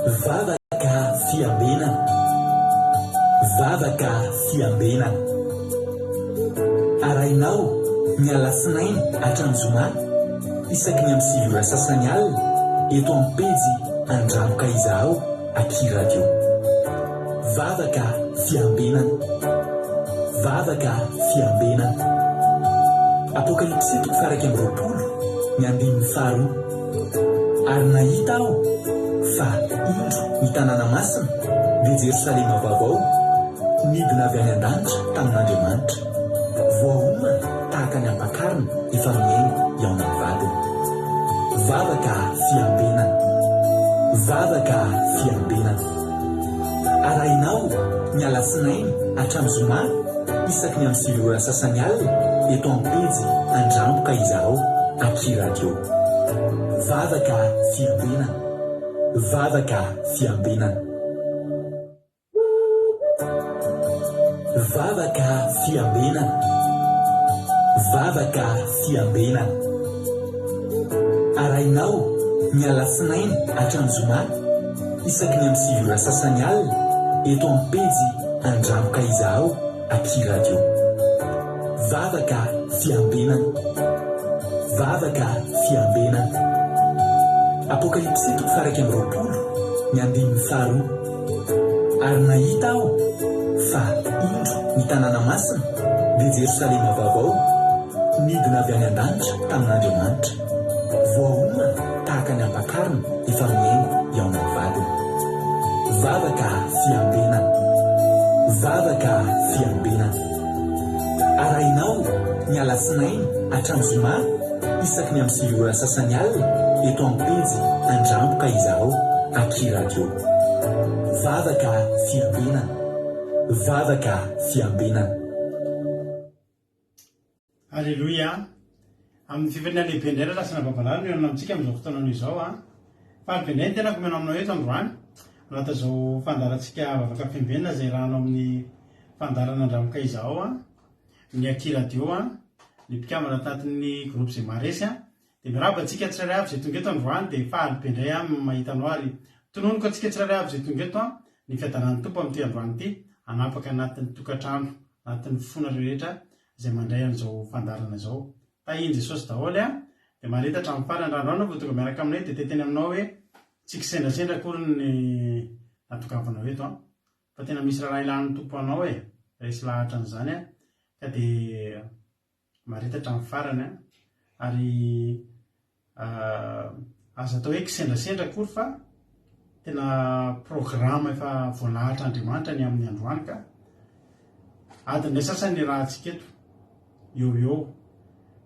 Vavaka fiambena, vavaka fiambena. Arainao ny alasinainy hatramin'ny zoma isaky ny amin'ny sivy ora sasany alina eto amin'ny pejy Andramoka izaho Aky Radio. Vavaka fiambenana, vavaka fiambenana. Apokalipsy 1:20 ary nahita aho fa indro ny tanàna masina dia Jerosalema vaovao nidina avy any an-danitra tamin'Andriamanitra, voahomana tahaka ny ampakarina efa miaingo eo amin'ny vadiny. Vavaka fiambenana, vavaka fiambenana. Arainao ny alasinainy hatramin'ny zoma isaky ny amin'ny sivy ora sasany alina eto amin'ny pejy Andramoka izaho Aky Radio. Vavaka fiambenana, vavaka fiambenana. Vavaka fiambenana, vavaka fiambenana. Arainao ny alasinainy hatramin'ny zoma isaky ny amin'ny sivy ora sasany alina eto amin'ny pejy Andramoka izaho Aky Radio. Vavaka fiambenana, vavaka fiambenana. Apokalipsy 1:20 ary nahita aho fa indro ny tanàna masina dia Jerosalema vaovao nidina avy any an-danitra tamin'Andriamanitra, voahomana tahaka ny ampakarina efa miaingo eo amin'ny vadiny. Vavaka fiambenana, vavaka fiambenana. Arainao ny alasinainy hatramin'ny zoma isaky ny amin'ny sivy ora sasany alina eto amin'ny pejy Andramoka izaho Aky Radio. Vavaka fiambenana, vavaka fiambenana. Alleluia. Amin'ny fiveriana lehibe indray lasana babalary no amintsika amin'izao fotoana izao Falipendray ny tena komena aminao eto androany anaty zao fandarantsika vavaka fiambenana izay rahana amin'ny fandarana Andramoka izaho ny Aky Radio ny mpikambana tatin'ny groupe izay maresy dia miraba antsika tsirairay avy izay tonga eto androany dia Falipendray mahita anao ary tononoko antsika tsirairay avy izay tonga eto ny fiadanan'ny tompo amin'ity androany ity anapaka anatin'ny tokantrano anatin'ny fona rehetra izay mandray an'izao fandarana izao. Tahian Jesosy daholo dia marita hatramin'ny farany randrana vao tonga miaraka aminay dia teteny aminao hoe tsy kisendrasendra akory ny natokavanao eto fa tena misy raha ilan'ny tompo anao resy lahatra an'izany ka dia marita hatramin'ny farany ary azo atao hoe kisendrasendra akory fa tena programa efa voalahatra Andriamanitra ny amin'ny androany ka adin'ilay sasany raha antsika eto eo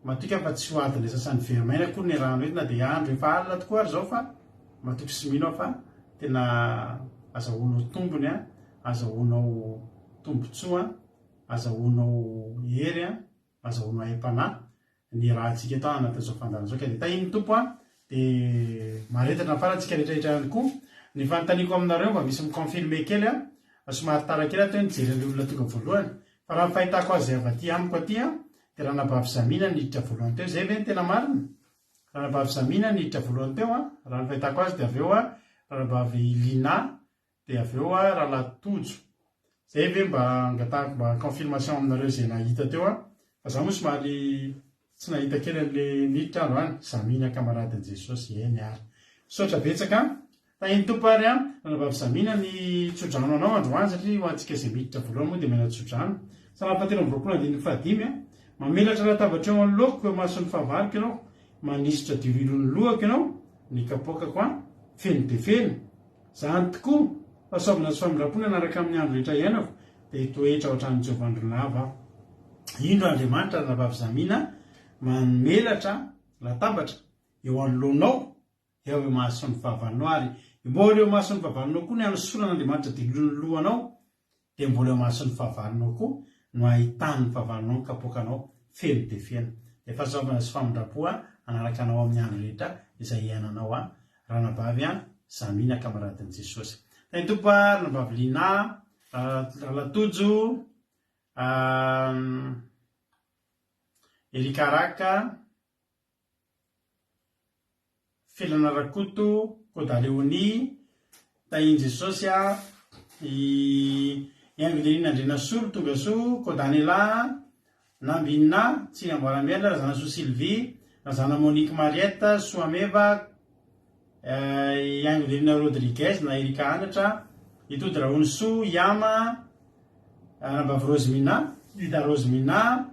matoka fa tsy ho adin'ilay sasany vermaina akory ny rahano eto na dia andro efa alina tokoa ary zao fa matoky sy mino fa tena azahoanao tombony azahoanao tombotsoa azahoanao hery azahoanao aim-panahy ny raha antsika eto anatin'izao fandarana zao ka dia tahin'ny tompo dia maretatra ny farantsika rehetrarehetra ihany koa ny fanontaniako aminareo mba misy miconfirme kely somary tara kely atao nijery ny olona tonga voalohany fa raha fahitako azy avy aty amiko aty dia ranabavy Zamina niditra voalohany teo zay ve ny tena marina. Ranabavy Zamina niditra voalohany teo raha ny fahitako azy dia avy eo ranabavy Lina dia avy eo Ralatojo zay ve mba angatahako mba confirmation aminareo zay nahita teo fa zaho moa somary tsy nahita kely an'ilay niditra androany. Zamina kamaradin'i Jesosy eny ary sotra betsaka tahin'ny tompo ary ranabavy Zamina ny tsodrano anao androany satria ho antsika izay miditra voalohany moa dia mena tsodrano salafatelo amin'ny roapolo andininy fahadimy mamelatra latabatra eo anolokoko eo mason'ny fahavariko ianao manisitra dirilon'ny lohako ianao ny kapokako feno dia feno zany tokoa fahasaobina sy famindram-pony anaraka amin'ny andro rehetra iainako dia toetra ohatran'ny Jehovah Andronava indro Andriamanitra ranabavy Zamina mamelatra latabatra eo anoloanao eo mason'ny fahavalinao ary mbola eo mason'ny fahavalinao koa ny anosolan'Andriamanitra dirilon'ny lohanao dia mbola eo mason'ny fahavalinao koa no ahitan'ny fahavalinao ny kapokanao feno dia feno dia fahasaobana sy famindram-po anaraka anao amin'ny andro rehetra izay iainanao ranabavy Zamina kamaradin'i Jesosy. Tahin'ny tompo ranabavy Lina Ralatojo Erikaraka Felana Rakoto Kodaleoni tahiny Jesosy iangolerina andrena solo tonga so Kodanela Nambinina tsy amboarambiana razana so Sylvie razana Monique Mariette Soameva iangolerina Rodriguez na Erika Anatra itody Raony So Yama Nambavy Rosemina Ida Rosemina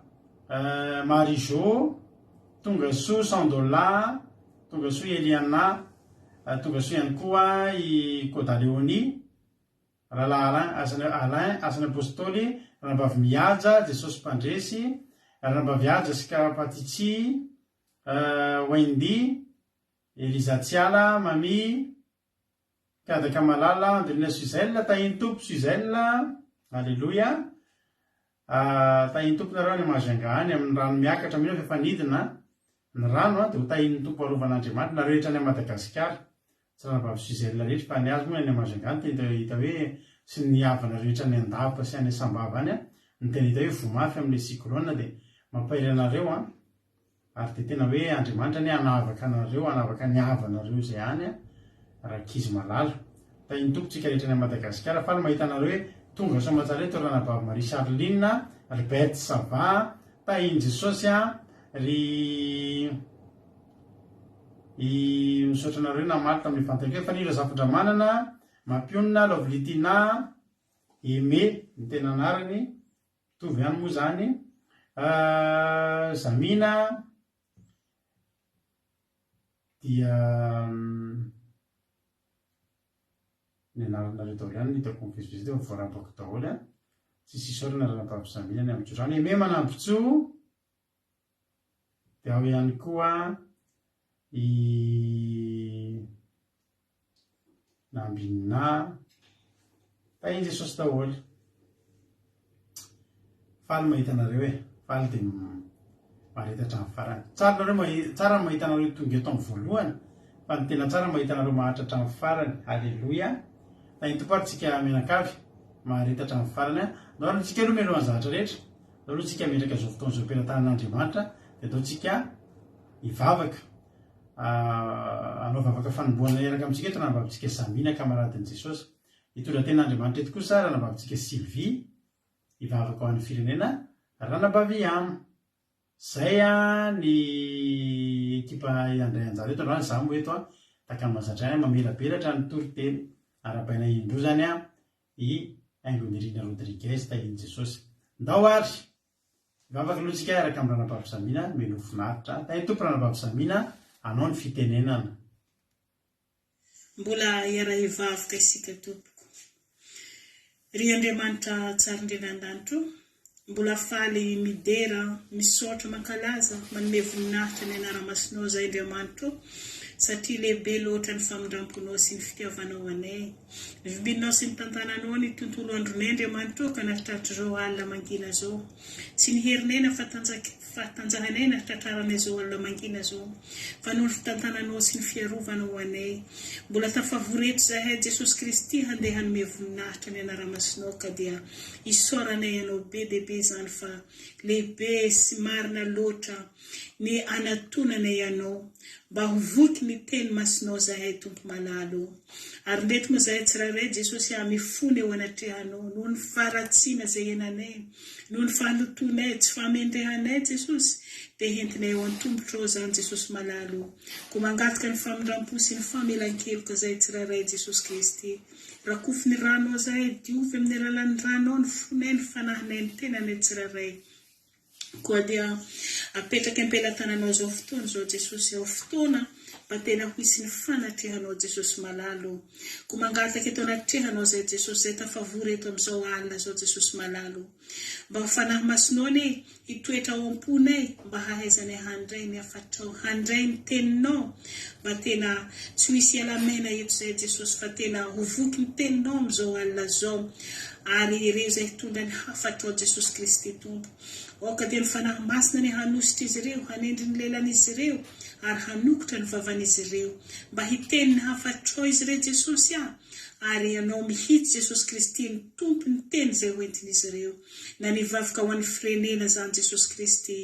Marijo tonga so Sandola tonga so Eliana tonga so ihany koa i Kodaleoni Alain Asana Apôstôly Ranambavy Mihaja Jesosy Mpandresy Ranambavy Haja Sikapatitsy Wendy Eliza Tsiala Mami Kadaka Malala Andrina Suzelle tahiny tompo Suzelle Alleluia tahiny tompo nareo any Majangany amin'ny rano miakatra mino fefanidina ny rano dia ho tahiny tompo arovan'Andriamanitra nareo rehetra any Madagasikara tsy Ranambavy Suzelle rehetra fa ny azy moa any Majangany tena hita hoe sy ny havana rehetra ny Andapa sy any Sambava any ny tena hita hoe vomafy amin'ilay cyclone dia mampaela anareo ary dia tena hoe Andriamanitra ny hanavaka anareo hanavaka ny havanareo izay any rakizy malala tahiny tompotsika rehetra any Madagasikara fa mahita anareo hoe tonga so matsara eto Ranambavy Marie Charline Albert Sava tahiny Jesosy ry misaotra anareo namaly tamin'ny fantako hoe Fanila Zafondramanana Mampionina Lovlitina Aimé ny tena anarany tovy ihany moa zany Zamina dia ny anaranareo daholo ihany hitako mivezivezy teo voarabako daholo tsy sisorana Ranambavy Zamina ny amin'ny jorany Aimé Manambotso dia ao ihany koa i Nambinina tahiny Jesosy daholo faly mahita anareo faly dia maharetatra amin'ny farany tsara mahita anareo tonga eto amin'ny voalohany fa ny tena tsara mahita anareo mahatratra amin'ny farany Alleluia tahiny tompo ary tsika menakavy maharetatra amin'ny farany nao tsika aloha mialoha ny zavatra rehetra nao aloha tsika metraka izao fotoana izao ampelantanan'Andriamanitra dia atao tsika hivavaka anao vavaka fanomboana eraka amintsika eto Ranambavitsika Samina kamaradin'i Jesosy hitondra ten'Andriamanitra eto kosa Ranambavitsika Sylvie hivavaka ao amin'ny firenena Ranambavy Yama zay ny ekipa Andray Anjara eto androany za moa eto takany mazatra mamelabelatra ny toriteny arabaina indro zany i Aingonirina Rodriguez tahiny Jesosy ndao ary hivavaka alohantsika araka amin'ny Ranambavy Samina meno finaritra tahiny tompo Ranambavy Samina anao ny fitenenana mbola iara hivavaka isika tompoko ry Andriamanitra tsara indrindra an-danitro mbola faly midera misaotra mankalaza manome voninahitra ny anara-masinao zay Andriamanitra satria lehibe loatra ny famindramponao sy ny fitiavanao anay vimbinao sy ny tantananao ny tontolo andronay Andriamanitra ka nahitratry zao alina mangina zao tsy ny herinay na fahatanjahanay na tratraranay zao alina mangina zao fa noho ny fitantananao sy ny fiarovanao anay mbola tafavoreto zahay Jesosy Kristy handeha hanome voninahitra ny anara-masinao ka dia isaoranay anao be dehibe zany fa lehibe sy marina loatra ny anatonanay anao mba ho voky ny teny masinao zahay tompo malalo ary ndeto moa zahay tsirairay Jesosy mifony eo anatrehanao noho ny faratsiana zay enanay noho ny fanotonay tsy famendrehanay Jesosy dia entinay eo an-tombotra ao zany Jesosy malalo ko mangataka ny famindrampo sy ny famelan-keloka zay tsirairay Jesosy Kristy rakofy ny rano zahay diovy amin'ny alalan'ny rano ny fonay ny fanahinay ny tenanay tsirairay koa dia apetraka ampelantananao zao fotoana zao Jesosy ao fotoana mba tena ho hisy ny fanatrehanao Jesosy malalo ko mangataka eto anatrehanao zay Jesosy zay tafavory eto amin'izao alina zao Jesosy malalo mba ho fanahy masinao ny hitoetra ao am-ponay mba hahaizanay handray ny afatrao handray ny teninao mba tena tsy ho hisy alamena eto zay Jesosy fa tena ho voky ny teninao amin'izao alina zao ary ireo zay hitondra ny hafatrao Jesosy Kristy tompo oka dia ny fanahy masina ny hanositra izy ireo hanendry ny lelan'izy ireo ary hanokotra ny vavan'izy ireo mba hiteny ny hafatrao izy ireo Jesosy ary ianao mihitsy Jesosy Kristy ny tompony teny izay hoentin'izy ireo. Na nivavaka ho an'ny firenena zany Jesosy Kristy.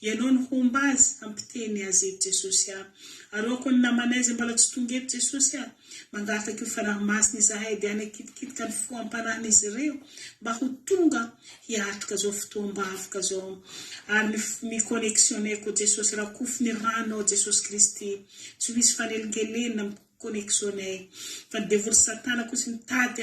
Ianao ny homba azy ampiteny azy eto Jesosy aho. Aroako ny namanay izay mbola tsy tonga eto Jesosy aho. Mangataka io fanahy masina izahay dia anakitikika ny foam-panahin'izy ireo mba ho tonga hiatrika zao fotoam-bavaka zao. Ary mikonexioneko Jesosy raha kofy ny rano Jesosy Kristy. Tsy ho hisy fanelinkelena amin'ny konexionay. Fa ny devoly satana kosa mitady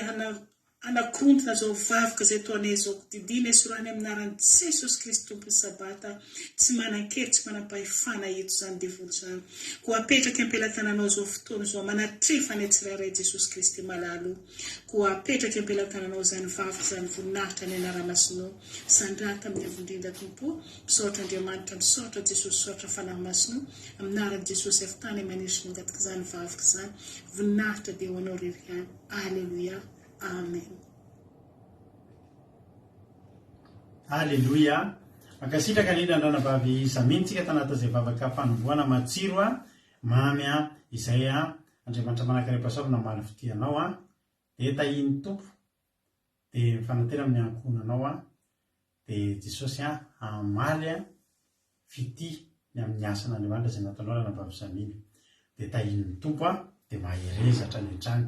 anakrontona zao vavaka zay toanay zao didina esorany aminaran'i Jesosy Kristy tompony sabata. Tsy manan-kely, tsy manam-pahefana eto zany devoly zany. Ko apetraka ampelantananao zao fotoana zao manatrefa ny tsirairay Jesosy Kristy malalo. Ko apetraka ampelantananao zany vavaka zany voninahitra ny anara-masinao. Sandrata amin'ny avondrinda tompo. Misaotra Andriamanitra, misaotra Jesosy, misaotra fanahy masinao. Aminaran'i Jesosy avy tany maniry mangataka zany vavaka zany. Voninahitra dia ho anao rery. Alleluia. Amen. Alleluia. Makasitraka ny andranavavy samintsika tanaty izay vavaka fanomboana matsiro mamy izay Andriamanitra manankarepasavina mamaly fitianao dia tahiny tompo dia fanatena amin'ny ankonanao dia Jesosy amaly fity ny amin'ny asan'Andriamanitra izay nataonao ranavavy saminy dia tahiny tompo dia maherezatra ny trany.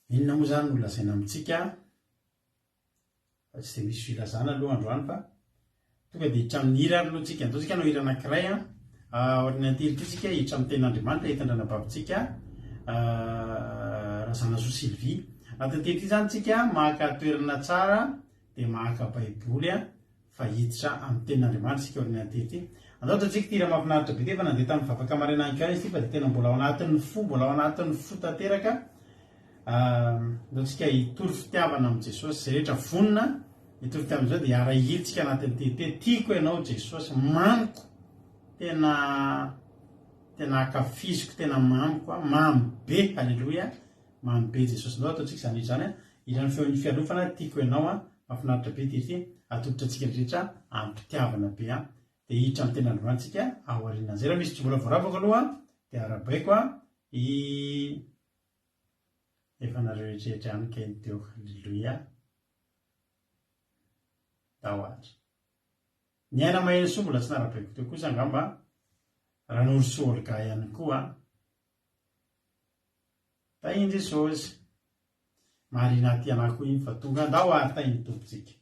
Inona moa zany nolazaina amintsika tsy dia misy filazana aloha androany fa tonga dia hitra amin'ny hira aloha tsika antotsika anao hira anankiray ohatran'ny antirytsika hitra amin'ny tenin'Andriamanitra hitandranabavitsika Razana Soa Sylvie. Atanterity zany tsika maka toerana tsara dia maka baiboly fa hiditra amin'ny tenin'Andriamanitra tsika ohatran'ny antirity. Andao tatsika tira mahafinaritra be dia fa nandeha tamin'ny vavaka maraina any izy fa dia tena mbola ao anatin'ny fo, mbola ao anatin'ny fo tanteraka. Andaotsika hitory fitiavana amin'ny Jesosy zay rehetra vonona hitory fitiavana zao dia arahilitsika anatin'ny tete. Tiako ianao Jesosy, mamiko, tena akafiziko, tena mamiko, mamy be. Alleluia, mamy be Jesosy. Andao ataotsika zany izany ilany feon'ny fialofana. Tiako ianao mahafinaritra be tirity atolotra atsika rehetra ampitiavana be dia hiditra amin'ny tenin'Andriamanitra aoriana zay. Raha misy tsy mbola voaravaka aloha dia arabaiko efa nareo rehetrarehetra any kay teo. Alleluia. Dahoatra ny aina maheno soa mbola tsy narabaiko teo kosa angamba raha norosoolga ihany koa tahiny Jesosy marina ty anako iny fa tonga dahoary tahiny tompontsika.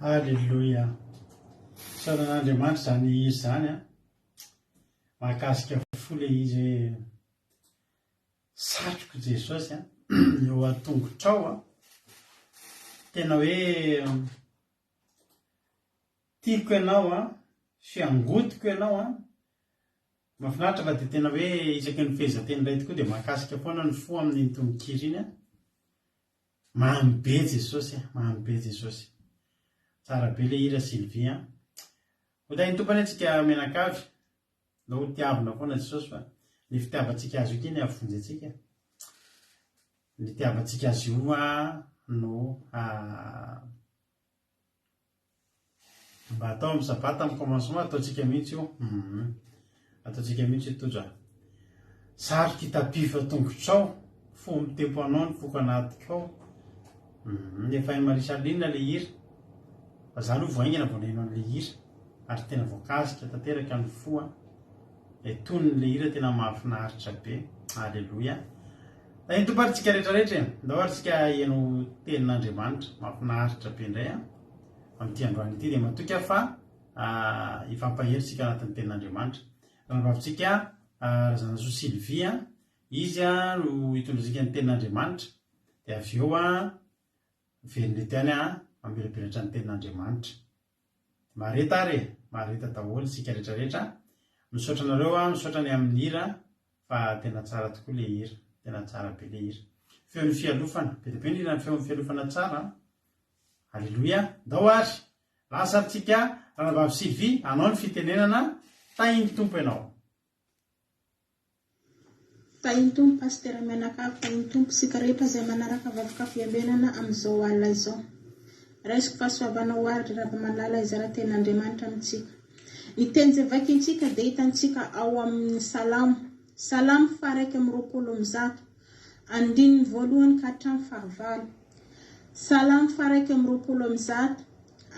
Halleloia. Saoran'Andriamanitra zany izy zany a mahakasika fo le izy satroko Jesosy a eo a-tongotrao a tena hoe tiako ianao a fiangotiko ianao a mahafinaritra fa dia tena hoe isaky ny fehezanteny iray tokoa dia mahakasika foana ny fo amin'ny tononkira iny a mamy be Jesosy a mamy be Jesosy. Tsara be le hira Sylvie. Hotainy tompany antsika menakavy no tiavina foana Jesosy fa ny fitiavantsika azy io keny avonjy antsika. Ny tiavantsika azy io no mba atao amin'ny sabata amin'ny commencement ataontsika mihitsy io. Ataontsika mihitsy io tojo. Saroka hitapiva tongotrao, fo mitempo anao ny foko anatikao. Efa hainy marisalinina le hira. Fa zany ho voaingana voanaino an'le hira ary tena voakasika tanteraka ny fo a. Toniny le hira tena mahafinaritra be. Halleloia. Ny tomparintsika rehetrarehetra ndao ary tsika hiaino tenin'Andriamanitra mahafinaritra be indray a amin'ity androany ity dia matoka fa hifampahery anatin'ny tenin'Andriamanitra. Rahavavitsika Razanasoa Sylvie izy no hitondrazika ny tenin'Andriamanitra dia avy eo velona tany ambelabelatra ny tenin'Andriamanitra. Mareta ary mareta daholo isika rehetrarehetra. Misaotra anareo misaotra ny amin'ny hira fa tena tsara tokoa le hira, tena tsara be le hira. feon'ny fialofana bebe indrindra ny feon'ny fialofana tsara. Halleloia. Dao ary lasa tsika ranavavy Sylvie anao ny fitenenana tahiny tompo ianao. Tahiny tompo pasteur menaka tahiny tompo sika rehetra izay manaraka vavoka fiambenana amin'izao alina izao. Raisiko fahasoavanao ary raha-pahamalala izara ten'Andriamanitra amintsika. Ny teny izay vakintsika dia hitantsika ao amin'ny Salamo faha 120 andininy voalohany ka hatramin'ny fahavalo. Salamo faha 120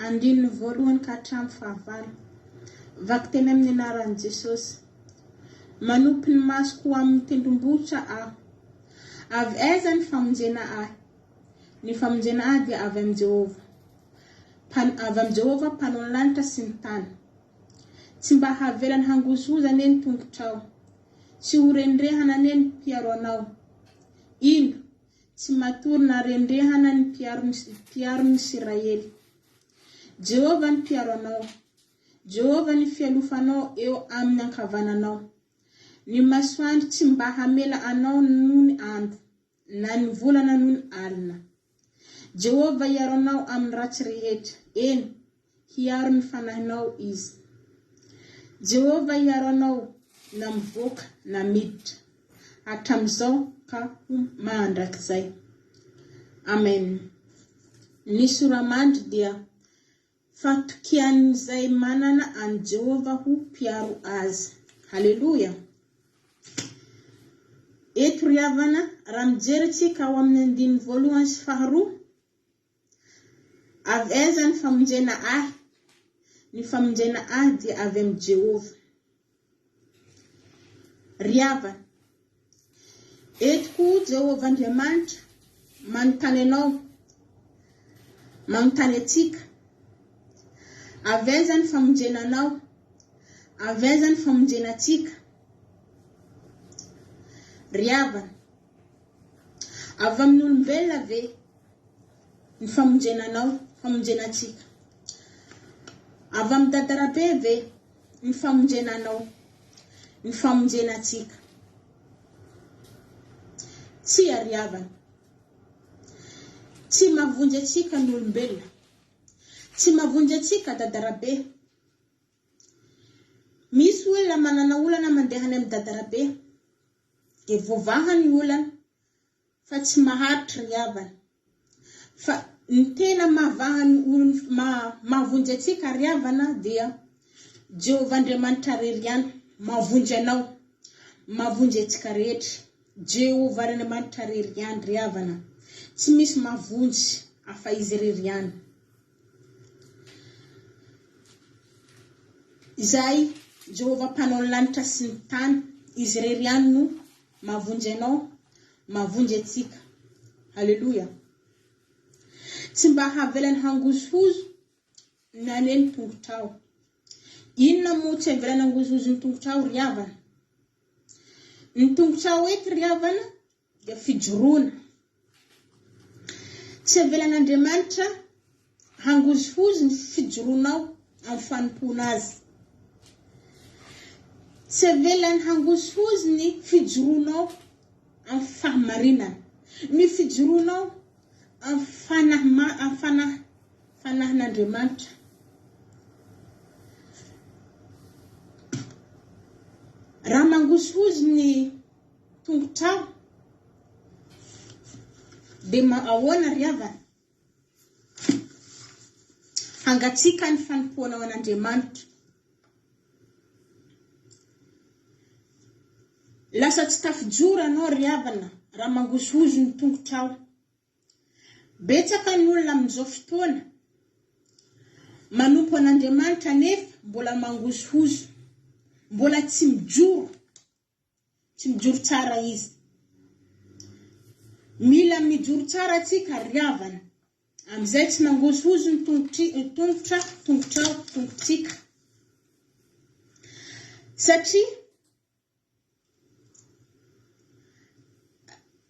andininy voalohany ka hatramin'ny fahavalo. Vaky teny amin'ny anaran'i Jesosy. Manompo ny masoko amin'ny tendrombohitra aho. Avy aiza ny famonjena ahy? Ny famonjena ahy dia avy amin'ny Jehovah. Avy amin'ny Jehovah mpanao ny lanitra sy ny tany. Tsy mba havelany hangozozana eny tongotrao. Tsy ho rendrehana eny mpiaro anao. Ino? Tsy matory na rendrehana ny mpiaro ny Israely. Jehovah ny mpiaro anao. Jehovah ny fialofanao eo amin'ny ankavananao. Ny masoandro tsy mba hamela anao noho ny andro, na ny volana noho ny alina. Jehovah hiaro anao amin'ny ratsy rehetra. Eny, hiaro ny fanahinao izy. Jehovah hiaro anao na mivoaka na miditra. Hatramin'izao ka ho mandrakizay. Amen. Ny soramandry dia fatokian'izay manana any Jehovah ho mpiaro azy. Halleluia. Eto ry havana, raha mijeritsika ao amin'ny andininy voalohany sy faharoa, avy aiza ny famonjena ahy? Ny famonjena ahy dia avy amin'ny Jehovah. Ry havana, eto koa Jehovah Andriamanitra manontany anao, manontany atsika. Avy aiza ny famonjena anao? Avy aiza ny famonjena atsika? Ry havana, avy amin'ny olombelona ve ny famonjena anao, famonjena atsika? Avy amin'ny dadarabe ve ny famonjena anao, ny famonjena atsika? Tsy ry havana. Tsy mavonjy atsika ny olombelona. Tsy mavonjy atsika dadarabe. Misy olona manana olana mandehany amin'ny dadarabe. Dia voavahany olana fa tsy maharitra ry havana. Fa ny tena mavonjy atsika ry havana dia Jehovah Andriamanitra rery ihany mavonjy anao, mavonjy atsika rehetra. Jehovah Andriamanitra rery ihany ry havana. Tsy misy mavonjy afa izy rery ihany. Izay Jehovah mpanao ny lanitra sy ny tany, izy rery ihany no mavonjy anao, mavonjy atsika. Halleluia. Tsy mba havelany hangozohozo na neny tongotrao. Inona moa tsy havelany hangozohozo ny tongotrao ry havana? Ny tongotrao eto ry havana dia fijoroana. Tsy havelan'Andriamanitra hangozohozo ny fijoroanao amin'ny fanompona azy. Tsy havelany hangozohozo ny fijoroanao amin'ny fahamarinana. Ny fijoroanao amin'ny fanahin'Andriamanitra. Raha mangozohozo ny tongotrao dia ahoana ry havana? Hangatsika ny fanompoanao an'Andriamanitra. Lasa tsy tafijoro anao ry havana raha mangozohozo ny tongotrao. Betsaka ny olona amin'izao fotoana manompo an'Andriamanitra nefa mbola mangozohozo, mbola tsy mijoro tsara izy. Mila mijoro tsara atsika ry havana, amin'izay tsy mangozohozo ny tongotsika. Satria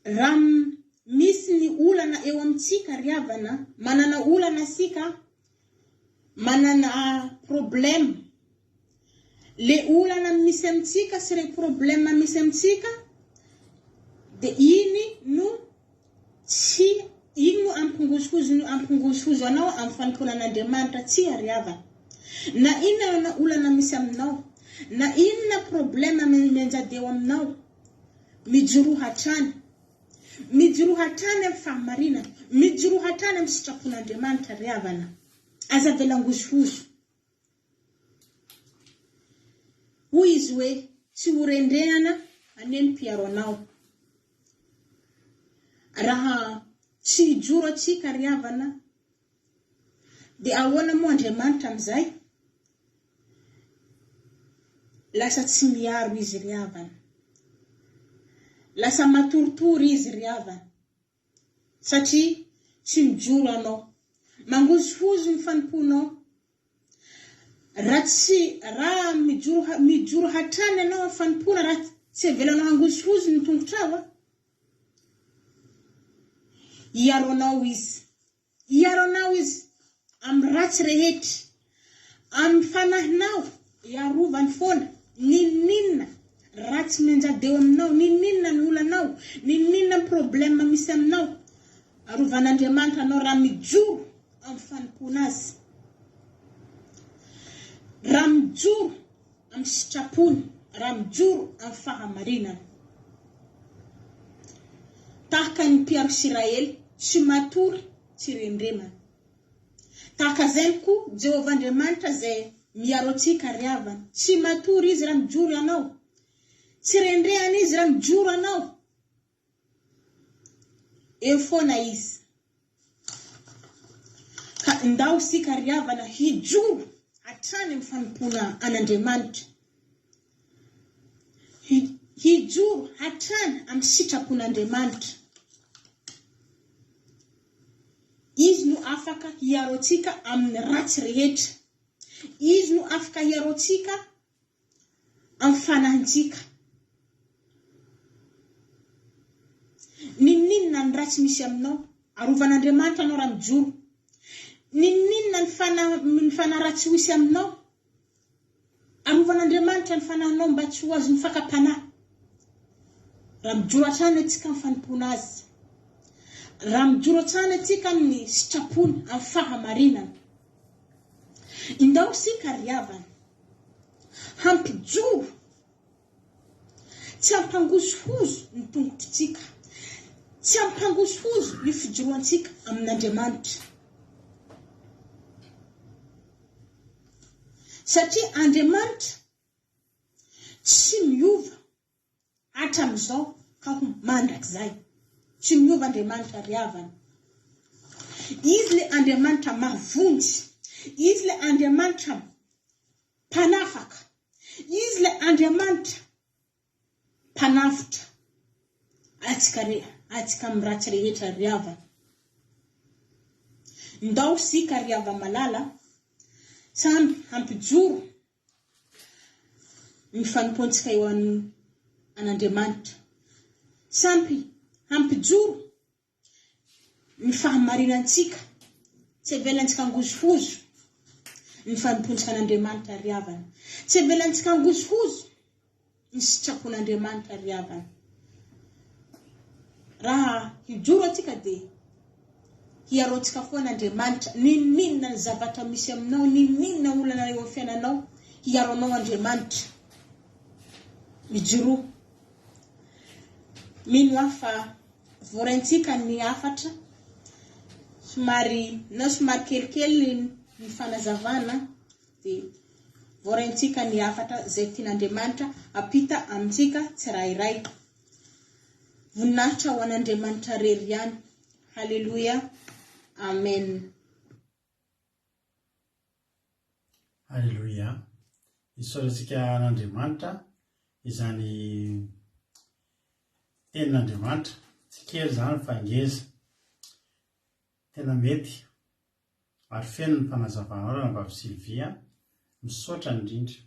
raha misy ny olana eo amintsika ry havana, manana olana sika, manana problème. Le olana misy amintsika sy le problème misy amintsika, dia iny no ampigozogozo anao amin'ny fanomponan'Andriamanitra tsy ariavana. Na inona olana misy aminao, na inona problema menjadeo aminao, mijoro hatrany amin'ny fahamarinana, mijoro hatrany amin'ny sitrapon'Andriamanitra riavana. Aza velangozogozo. Hoy izy hoe tsy horendrenana aneny mpiaro anao. Raha tsy hijoro atsika riavana, dia ahoana moa Andriamanitra amin'izay? Lasa tsy miaro izy riavana. Lasa matoritory izy riavana. Satria tsy mijoro anao. Mangozogozo ny fanomponao. Raha mijoro hatrany anao amin'ny fanompona, raha tsy avelanao hangozogozo ny tongotrao, iaro anao izy. Iaro anao izy amin'ny ratsy rehetra, amin'ny fanahinao, iarovany foana. Ninina ratsy menjadeo aminao, ninina ny olanao, ninina ny problema misy aminao, arovan'Andriamanitra anao raha mijoro amin'ny fanompona azy. Raha mijoro amin'ny sitrapony, raha mijoro amin'ny fahamarinana. Tahaka ny mpiaro Israely, tsy matory, tsy rendremana. Tahaka izay koa Jehovah Andriamanitra izay miaro atsika riavana. Tsy matory izy raha mijoro anao. Tsy rendrehana izy raha mijoro anao. Eo foana izy. Ka ndao sika riavana hijoro hatrany amin'ny fanompona an'Andriamanitra. Hijoro hatrany amin'ny sitrapon'Andriamanitra. Izy no afaka hiaro atsika amin'ny ratsy rehetra. Izy no afaka hiaro atsika amin'ny fanahintsika. Ninina ny ratsy misy aminao, arovan'Andriamanitra anao raha mijoro. Ninina ny fanaratsy misy aminao, arovan'Andriamanitra ny fanahinao mba tsy ho azo ny fakapanahy. Raha mijoro hatrany atsika amin'ny fanompona azy. Raha mijoro hatrany atsika amin'ny sitrapony, amin'ny fahamarinana. Indao sika riavana, hampijoro, tsy hampangozogozo ny tongotritsika, tsy hampangozogozo ny fijoroantsika amin'Andriamanitra. Satria Andriamanitra tsy miova hatramin'izao ka ho mandrakizay. Tsy miova Andriamanitra riavana. Izy le Andriamanitra mahavonjy. Izy le Andriamanitra mpanafaka. Izy le Andriamanitra mpanavotra. Atsika amin'ny ratsy rehetra riavana. Ndao sika riava malala, samby hampijoro ny fanompontsika eo an'Andriamanitra. Samby hampijoro ny fahamarinantsika. Tsy avelantsika angozogozo ny fanompontsika an'Andriamanitra riavana. Tsy avelantsika angozogozo ny sitrapon'Andriamanitra riavana. Raha hijoro atsika dia hiaro atsika foana Andriamanitra. Ninina ny zavatra misy aminao, ninina olana eo amin'ny fiainanao, hiaro anao Andriamanitra. Mijoro. Mino aho fa vorentsika ny afatra. Somary kelikely ny fanazavana, dia vorentsika ny afatra izay tian'Andriamanitra apita amintsika tsirairay. Voninahitra ho an'Andriamanitra rery ihany. Halleluja. Amen. Halleluja. Isaorantsika an'Andriamanitra izany tenin'Andriamanitra. Tsy kely izany fa ngeza. Tena mety. Ary feno ny fanazavanao raha mba Sylvia. Misaotra indrindra.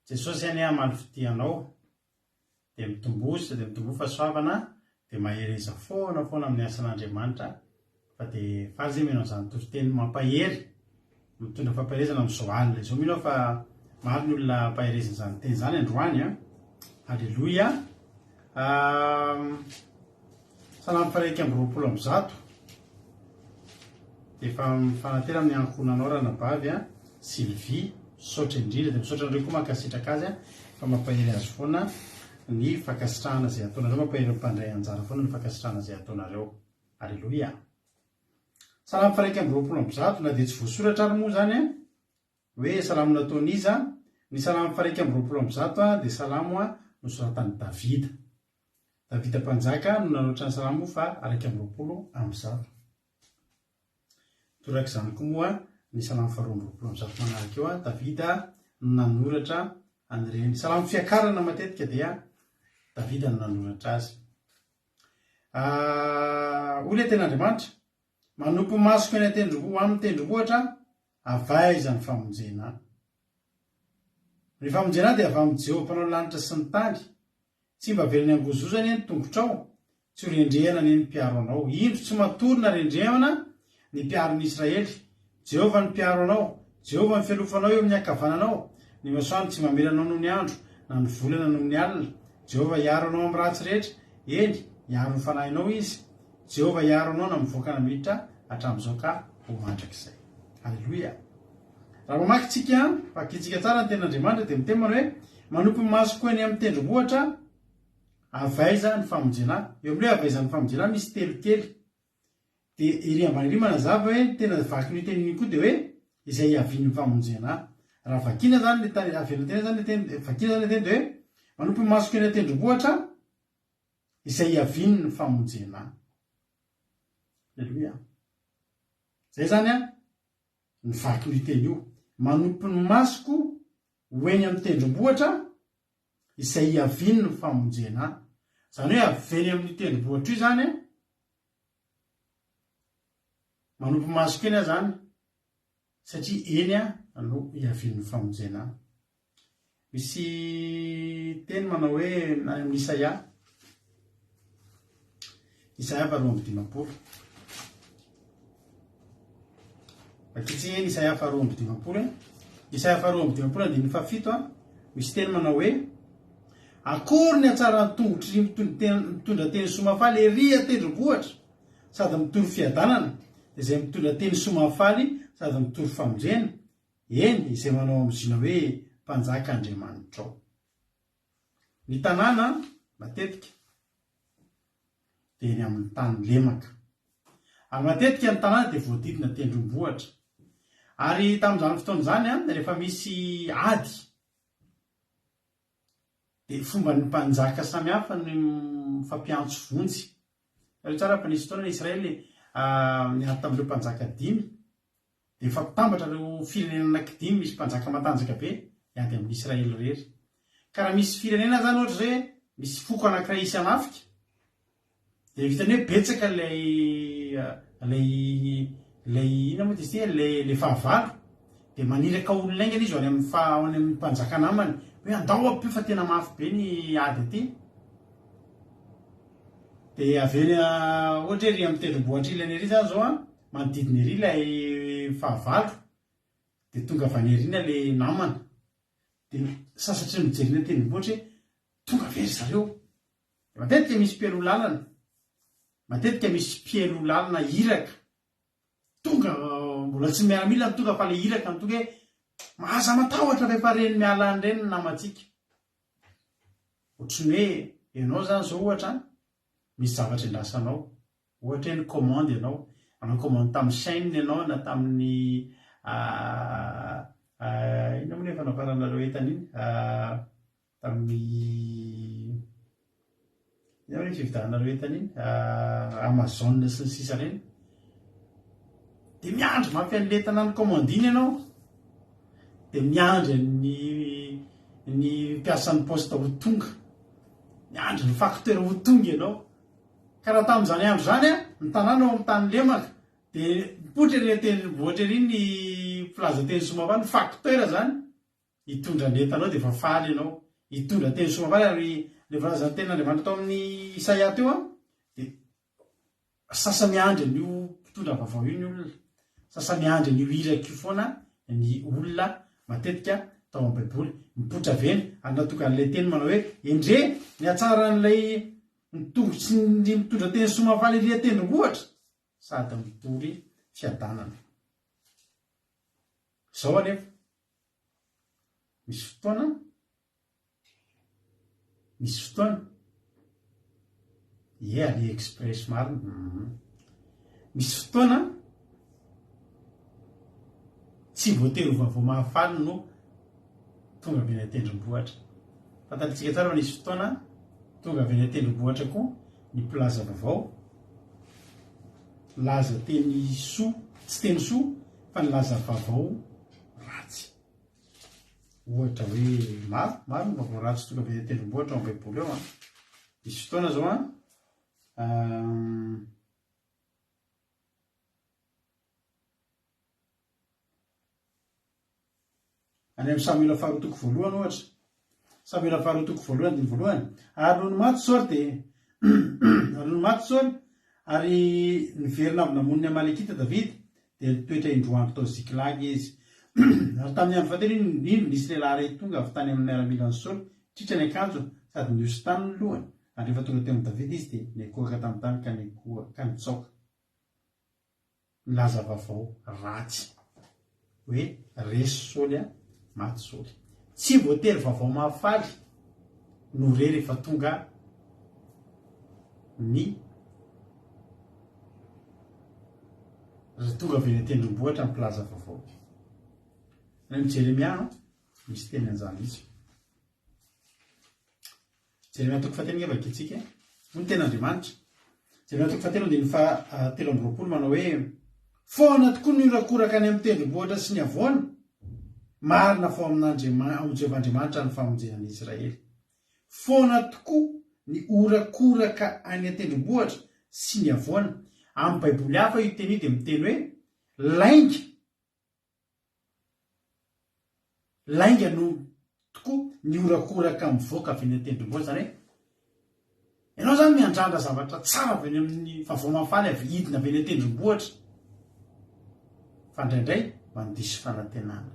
Jesosy ihany hamaly fitianao. Dia mitombosa, dia mitombo fahasoavana, dia mahereza foana amin'ny asan'Andriamanitra. Fa dia faly izay mino an'izany toriteny mampahery, mitondra fampaherezana amin'izao alina izao. Mino fa maro ny olona mpaherezana izany teny izany androany. Halleluja. Salamo 120. dia fanatera amin'ny ankonanao ranabavy a Sylvie misaotra indrindra dia misaotra anareo koa mankasitraka azy a fa mampahery azy foana ny fankasitrahana izay ataonareo, mampahery mpandray anjara foana ny fankasitrahana izay ataonareo. Alleloia. Salamo faraika amby roapolo amby zato, na dia tsy voasoratra ary moa zany a hoe salamo nataony izy a. Ny salamo faraika amby roapolo amby zato a dia salamo a nosoratan'i Davida. Davida mpanjaka no nanoatra ny salamo fa araika amby roapolo amby zato. Toraka izany koa moa ny salamo faharoa amby roapolo amby zato manaraka eo a. Davida no nanoratra an'ireny salamo fiakarana matetika dia Davida no nanoratra azy. Olona ten'Andriamanitra manompo masoko eny amin'ny tendrombohitra avaiza ny famonjena. Ny famonjena dia avy amin'ny Jehovah mpanao ny lanitra sy ny tany. Tsy mba velony angozozany eny tongotrao, tsy ho rendrehana ny mpiaro anao. Indro tsy matorina rendrehana ny mpiaron'ny Israely. Jehovah ny mpiaro anao, Jehovah ny fialofanao eo amin'ny ankavananao. Ny masoandro tsy mamelanao noho ny andro, na ny volana noho ny alina. Jehovah hiaro anao amin'ny ratsy rehetra, eny hiaro ny fanahinao izy. Jehovah hiaro anao na mivoaka na miditra hatramin'izao ka ho mandrakizay. Alleloia. Raha mamaky tsika, vakitsika tsara ny ten'Andriamanitra dia miteny manao hoe manompo masoko eny amin'ny tendrombohitra avaiza ny famonjena. Eo amin'ilay avaiza ny famonjena misy telo kely. Dia ery ambany ery manazava hoe tena vaky ny teniny koa dia hoe izay avian'ny famonjena. Raha vakina zany le tany avy tena zany le vakina zany le teny dia hoe manompo masoko eny tendrombohitra izay avian'ny famonjena. Alleluia. Zay zany a ny vaky ny teny io. Manompo ny masoko ho eny amin'ny tendrombohitra izay avian'ny famonjena. Zany hoe aveny amin'ny tendrombohitra io zany a manompo masoko eny zany satria eny a no iavian'ny famonjena. Misy teny manao hoe amin'ny Isaia faharoa amby dimampolo. Vakitsy eny Isaia faharoa amby dimampolo. Isaia faharoa amby dimampolo andininy fahafito a. Misy teny manao hoe akory ny hatsaran'ny tongotry mitondra teny somafaly ery tendrombohitra sady mitory fiadanana, izay mitondra teny somafaly sady mitory famonjena. Eny izay manao amizina hoe mpanjaka Andriamanitra ao. Ny tanàna matetika dia eny amin'ny tany lemaka. Ary matetika ny tanàna dia voadidina tendrombohitra. Ary tamin'izany fotoana izany a, rehefa misy ady dia fomba ny mpanjaka samihafa ny mifampiantso vonjy. Ary tsara fa nisy fotoana Israely niady tamin'ireo mpanjaka 5 dia efa mpitambatra ireo firenena anankidimy misy mpanjaka matanjaka be iady amin'ny Israely rery. Ka raha misy firenena zany ohatra izay misy foko anankiray isy anafika dia vitany hoe betsaka ilay ina moa izy ity ilay fahavalo dia maniraka olona aingana izy any amin'ny mpanjaka namany hoe andao ampio fa tena mafy be ny ady aty. Dia aveny ohatra ery amin'ny tendrombohitra ilany ery zany zao a manodidina ery ilay fahavalo dia tonga avy any eryna ilay namana dia sasatry mijerina tendrombohitra hoe tonga very zareo. Matetika misy mpielo lalana, matetika misy mpielo lalana iraka tonga mbola tsy miaramila tonga fa le iraka tonga hoe mahaza matahotra rehefa reny miala an'ireny ny namatsika. Ohatrany hoe ianao zany zao ohatra misy zavatra endrasanao, ohatra hoe ny commande ianao, anao commande tamin'ny chaîne ianao na tamin'ny ina moa nefa nafaranareo entana iny tamin'ny ina moa fividianareo entana iny Amazon sy ny sisa reny. Dia miandry mafy an'letana ny commande iny ianao dia miandry ny mpiasan'ny poste ho tonga, miandry ny facteur ho tonga ianao. Ka raha tamin'izany andro zany a ny tanàna ao amin'ny tany lemaka dia mipoitra ery tendrombohitra ery ny filaza teny somafaly, ny facteur zany hitondra ny entanao dia efa faly ianao, hitondra teny somafaly. Ary le filazan'ny ten'Andriamanitra tao amin'ny Isaia teo a dia sasa miandry an'io mpitondra vaovao io ny olona, sasa miandry an'io iraka io foana ny olona matetika tao amin'ny baiboly mipoitra veny. Ary natonga an'ilay teny manao hoe endre ny hatsaran'ilay mitondra teny somafaly ery tendrombohitra sady mitory fiadanana. Zao anefa misy fotoana AliExpress marina. Misy fotoana tsy voatery vaovao mahafaly no tonga avy any an-tendrombohitra. Fantantsika tsara fa nisy fotoana tonga avy any an-tendrombohitra koa ny plaza vaovao, laza teny soa, tsy teny soa fa ny laza vaovao ratsy. Ohatra hoe maro ny vaovao ratsy tonga avy any an-tendrombohitra ao am-baiboly eo. Misy fotoana zao any amin'ny Samuela faharotoko voalohany ohatra. Samuela faharotoko voalohany diny voalohany. Ary noho ny maty Saoly ary niverina avy namoniny Amalekita David dia nitoetra indroandro tao Ziklag izy. Ary tamin'ny andro fahatelo iny nisy lehilahy iray tonga avy tany amin'ny miaramilan'ny Saoly, tritrany akanjo sady nioso tany ny lohany. Ary rehefa tonga teo amin'ny David izy dia nikohaka tamin'ny tany ka nitsaoka. Nilaza vaovao ratsy hoe resy Saoly maty Saoly. Tsy voatery vaovao mahafaly no rehefa tonga avy any an-tendrombohitra amin'ny plaza vaovao. Ny Jeremia misy teny an'izany izy. Jeremia toko fahatelo ngeva kitsika ny ten'Andriamanitra. Jeremia toko fahatelo dia ny fahatelo amby roapolo manao hoe foana tokoa ny iorakoraka any amin'ny tendrombohitra sy ny avoana, marina fao amin'Andriamanitra ny famonjenan'i Israely. Foana tokoa ny orakoraka any an-tendrombohitra sy ny avoana. Amin'ny baiboly hafa io teny dia miteny hoe lainga no tokoa ny orakoraka mivoaka avy any an-tendrombohitra. Zany hoe ianao zany miandrandra zavatra tsara avy any amin'ny vaovao mahafaly avy hidina avy any an-tendrombohitra, fa indraindray mandisy fanantenana,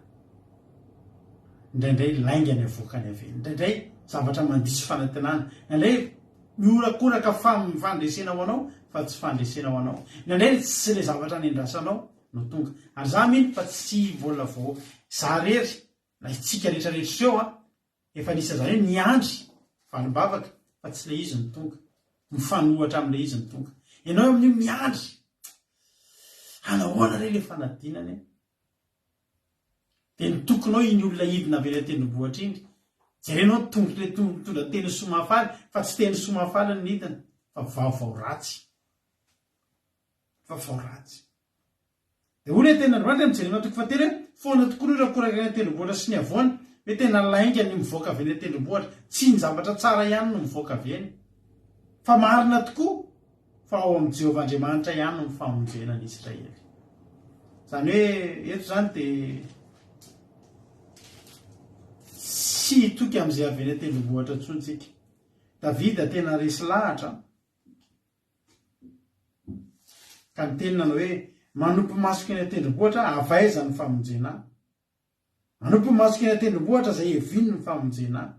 indraindray lainga ny avoakany avy eny, indraindray zavatra mandisy fanantenana, indraindray miorakoraka fandresena ho anao fa tsy fandresena ho anao, indraindray tsy ilay zavatra nendrasanao no tonga. Ary za mino fa tsy volana vao za rery na itsika rehetrarehetra eo efa nisy zany hoe niandry valimbavaka fa tsy ilay izy ny tonga, mifanohatra amin'ilay izy ny tonga. Ianao amin'io miandry hanahoana re le fanadinany dia ny tokonao iny olona hidina avy any an-tendrombohitra iny. Jerenao tonga teny soa mahafaly fa tsy teny soa mahafaly ny hidina fa vaovao ratsy. Dia olona tena Andriamanitra amin'ny Jeremia toko fahatelo hoe foana tokoa ny iorakoraka any an-tendrombohitra sy ny avoana, hoe tena lainga ny mivoaka avy any an-tendrombohitra, tsy ny zavatra tsara ihany no mivoaka avy eny, fa marina tokoa fa ao amin'ny Jehovah Andriamanitra ihany no famonjenan'i Israely. Zany hoe eto zany dia tsy hitoky amin'izay avy any an-tendrombohitra intsontsika. Davida tena resy lahatra ka ny teny nanao hoe manompo masoka eny an-tendrombohitra avaiza ny famonjena. Manompo masoka eny an-tendrombohitra izay eviny ny famonjena.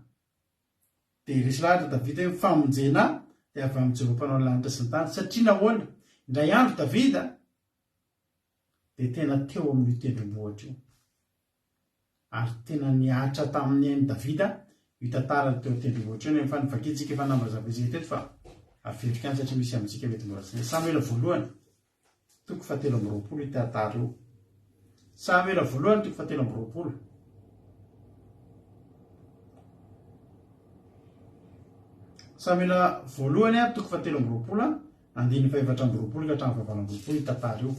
Dia resy lahatra Davida hoe famonjena dia avy amin'ny Jehovah mpanao ny lanitra sy ny tany. Satria nahoana indray andro Davida dia tena teo amin'ny tendrombohitra io, ary tena niatra tamin'ny ainy Davida io tantara teo tendrombohitra io. Nefa nivakitsika efa nambazavezay teto fa averika any satria misy amintsika mety mbola tsy. Samuela voalohany toko fahatelo amby roapolo io tantara io. Samuela voalohany toko fahatelo amby roapolo. Samuela voalohany toko fahatelo amby roapolo andiny fahavatra amby roapolo ka hatramin'ny fahavalo amby roapolo io tantara io.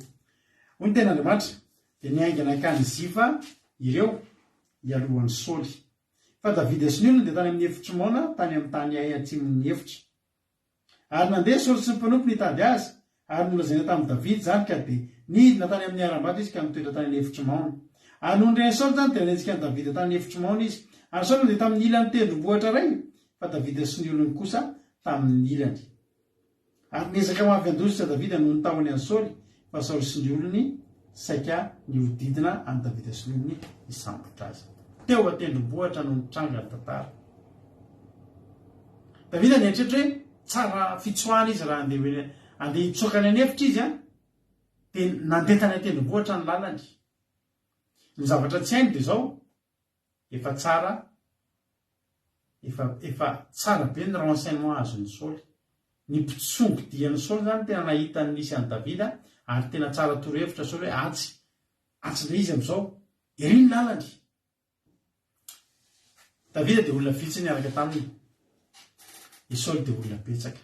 Hoy ny ten'Andriamanitra dia niaingana akany Zifa ireo ialohan'ny Saoly. Fa Davida sy ny olona dia tany amin'ny efitra maona, tany amin'ny tany atsimon'ny efitra. Ary nandeha Saoly sy ny mpanompo nitady azy, ary nolazaina tamin'ny Davida zany ka dia nidina tany amin'ny aram-bato izy ka mitoetra tany amin'ny efitra maona. Ary noho nireny Saoly zany dia nanenjika an'i Davida tany amin'ny efitra maona izy. Ary Saoly dia tamin'ny ilan'ny tendrombohitra iray, fa Davida sy ny olony kosa tamin'ny ilany. Ary niezaka mampiandositra Davida noho ny tahony an'i Saoly, fa Saoly sy ny olony saika niodidina an'i Davida sy ny olony isambotra azy. Teo an-tendrombohitra no nitranga ny tantara. Davida nieritreritra hoe tsara fitsoahana izy raha andeha hitsoaka ny efitra izy nandetany tendrombohitra ny lalany. Ny zavatra tsy hainy de zao efa tsara be ny renseignement azon'ny Saoly. Ny mpitsongo dian'ny Saoly zany tena nahita ny nisy an'i Davida ary tena tsara torohevitra Saoly hoe atsy le izy am'izao ery ny lalany. Davida de olona vitsy niaraka taminy, i Saoly de olona betsaka.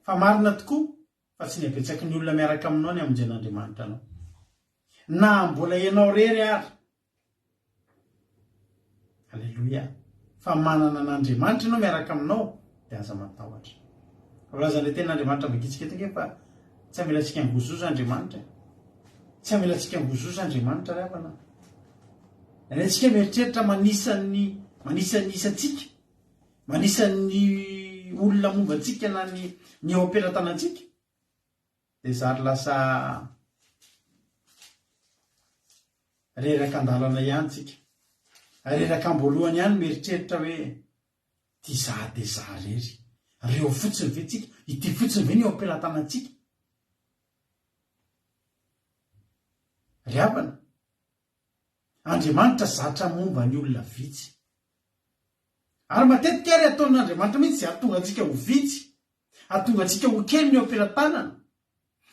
Fa marina tokoa fa tsy niabetsaky ny olona miaraka aminao ny amonjen'Andriamanitra anao. Na mbola ianao rery ary. Halleluia. Fa manana n'Andriamanitra ianao miaraka aminao de aza matahotra. Volazan'le ten'Andriamanitra magitsika eto nge fa tsy amilantsika angozozo Andriamanitra. Tsy amilantsika angozozo Andriamanitra ravana. Antsika mieritreritra manisan'isitsika, manisan'ny olona momba antsika na ny eo am-pelatanantsika de zary lasa reraka andalana ihany tsika. Reraka amboalohany ihany mieritreritra hoe ty za de za rery. Reo fotsiny ve tsika, ity fotsiny ve ny eo am-pelatanantsika. Ry havana, Andriamanitra zatra momba ny olona vitsy. Ary matetika ary ataon'Andriamanitra mihitsy zay ahatonga antsika ho vitsy, ahatonga antsika ho kely ny eo am-pelatanana,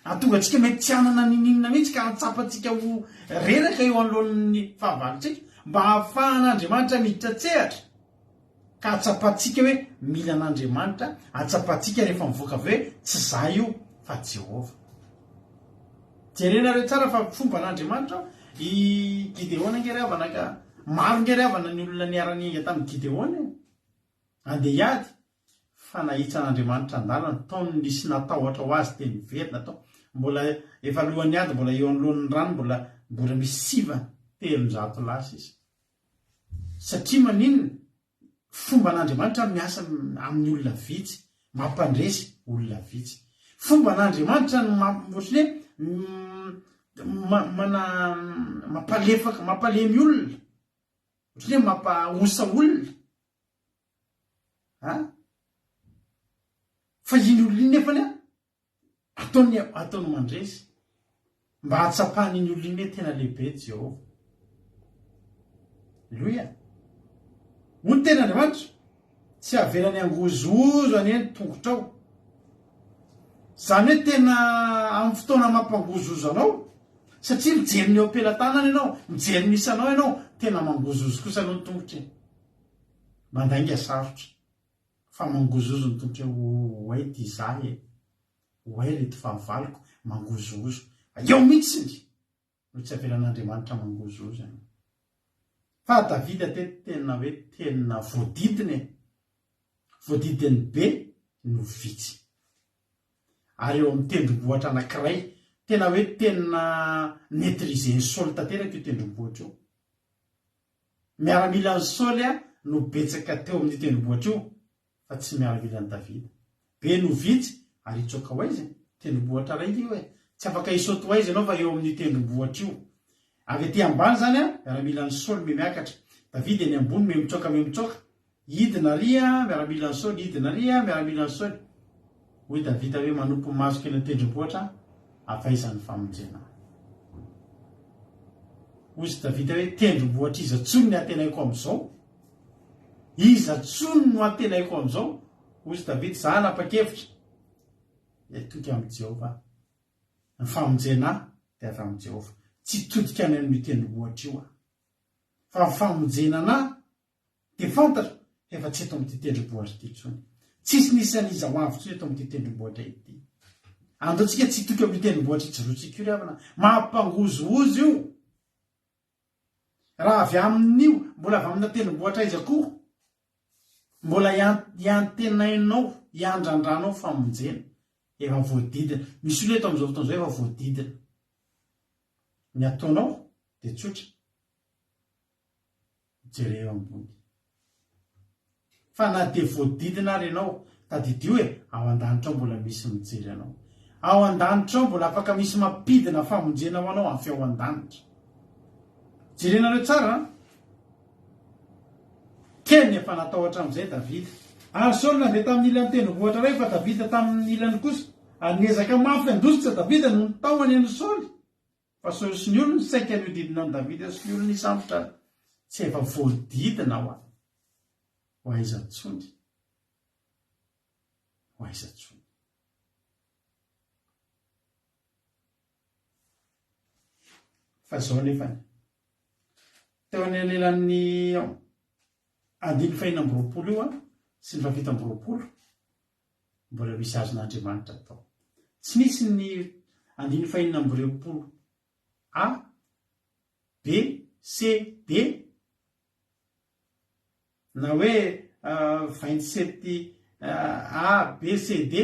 ahatonga antsika mety tsy hanana ninina mihitsy ka hatsapa antsika ho reraka eo anoloan'ny fahavalontsika, mba hahafahan'Andriamanitra miditra tsehatra ka hatsapantsika hoe mila an'Andriamanitra, hatsapantsika rehefa mivoaka avy hoe tsy za io fa Jehova. Jerenareo tsara fa fomba an'Andriamanitra i Gideona ngeravana ka maro ngeravana ny olona niarany inga tamin'ny Gideona andeha hiady fa nahitra an'Andriamanitra andalana taony nisy natahotra ho azy teny verina tao mbola efa lohan'ny ady mbola eo anoloan'ny rano mbola misy 700 lasa izy. Satria maninona fomba an'Andriamanitra miasa amin'ny olona vitsy, mampandresy olona vitsy. Fomba an'Andriamanitra ohatran'ny mampalemy olona, ohatran'ny hoe mampahosa olona. Fa iny olona iny nefany ataony mandresy mba hatsapahany iny olona iny hoe tena lehibe Jehova. Loia. Hoy tena Andriamanitra tsy avelany angozozo any eny tongotrao. Zany hoe tena amin'ny fotoana mampangozozo anao, satria mijery ny eo am-pelatanana ianao, mijery ny isanao ianao, tena mangozozo kosa anao ny tongotra eny. Mandainga sarotra fa mangozozo ny tongotra hoe ty zahy hoe reto fahavaloko mangozozo. Eo mihitsiny no tsy avelan'Andriamanitra mangozozo. Fa Davida tena hoe tena voadidiny be no vitsy. Ary eo amin'ny tendrombohitra anankiray tena hoe tena maîtrisen'ny Saoly tanteraka io tendrombohitra io. Miaramila ny Saoly no betsaka teo amin'ny tendrombohitra io fa tsy miaramila ny Davida. Be no vitsy ary itsoaka ho aiza tendrombohitra ray io hoe tsy afaka isoto ho aiza ianao fa eo amin'ny tendrombohitra io. Avy aty ambany zany miaramila ny Saoly miakatra. Davida eny ambony mimitsoaka. Hidina ria miaramila ny Saoly, hidina ria miaramila ny Saoly. Hoy Davida hoe manompo masoka eny tendrombohitra afaizan'ny famonjena. Hoy Davida hoe tendrombohitra iza tsony ny atenaiko am'izao. Iza tsony no atenaiko am'izao. Hoy Davida za napa-kevitra. Toka amin'ny Jehova. Ny famonjena dia avy amin'ny Jehova. Tsy todika any amin'ny tendrombohitra io. Fa ny famonjena dia fantatra efa tsy eto amin'ny tendrombohitra ity tsony. Tsisy nisan'iza ho avy tsony eto amin'ny tendrombohitra ity. Andaontsika tsy toka amin'ny tendrombohitra ijorotsika io ravana. Mampangozozo io. Raha avy amin'io, mbola avy amina tendrombohitra iza koa. Mbola iantenainao, iandrandranao famonjena. Efa voadidina. Misy olona eto amin'izao fotoan'izao efa voadidina. Ny ataonao dia tsotra. Jereo ambony. Fa na dia voadidina ary ianao, tadidio hoe ao an-danitra mbola misy mijery anao. Ao an-danitra mbola afaka misy mampidina famonjena ho anao avy ao an-danitra. Jerenareo tsara. Keny efa natahotra amin'izay Davida. Ary Saoly nandeha tamin'ny ilany tendrombohitra iray fa Davida tamin'ny ilany kosa ary niezaka mafy andositra davida no nitaony any Saoly fa Saoly sy ny olony ny saika ny hodidina any davida sy ny olony isambotra tsy efa voadidina ho aiza ntsony fa zao nefany teo any alelan'ny 520 io sy ny 720 mbola misy azon'Andriamanitra tao. Tsy nisy ny 520 A, B, C, D na hoe 27 A, B, C, D.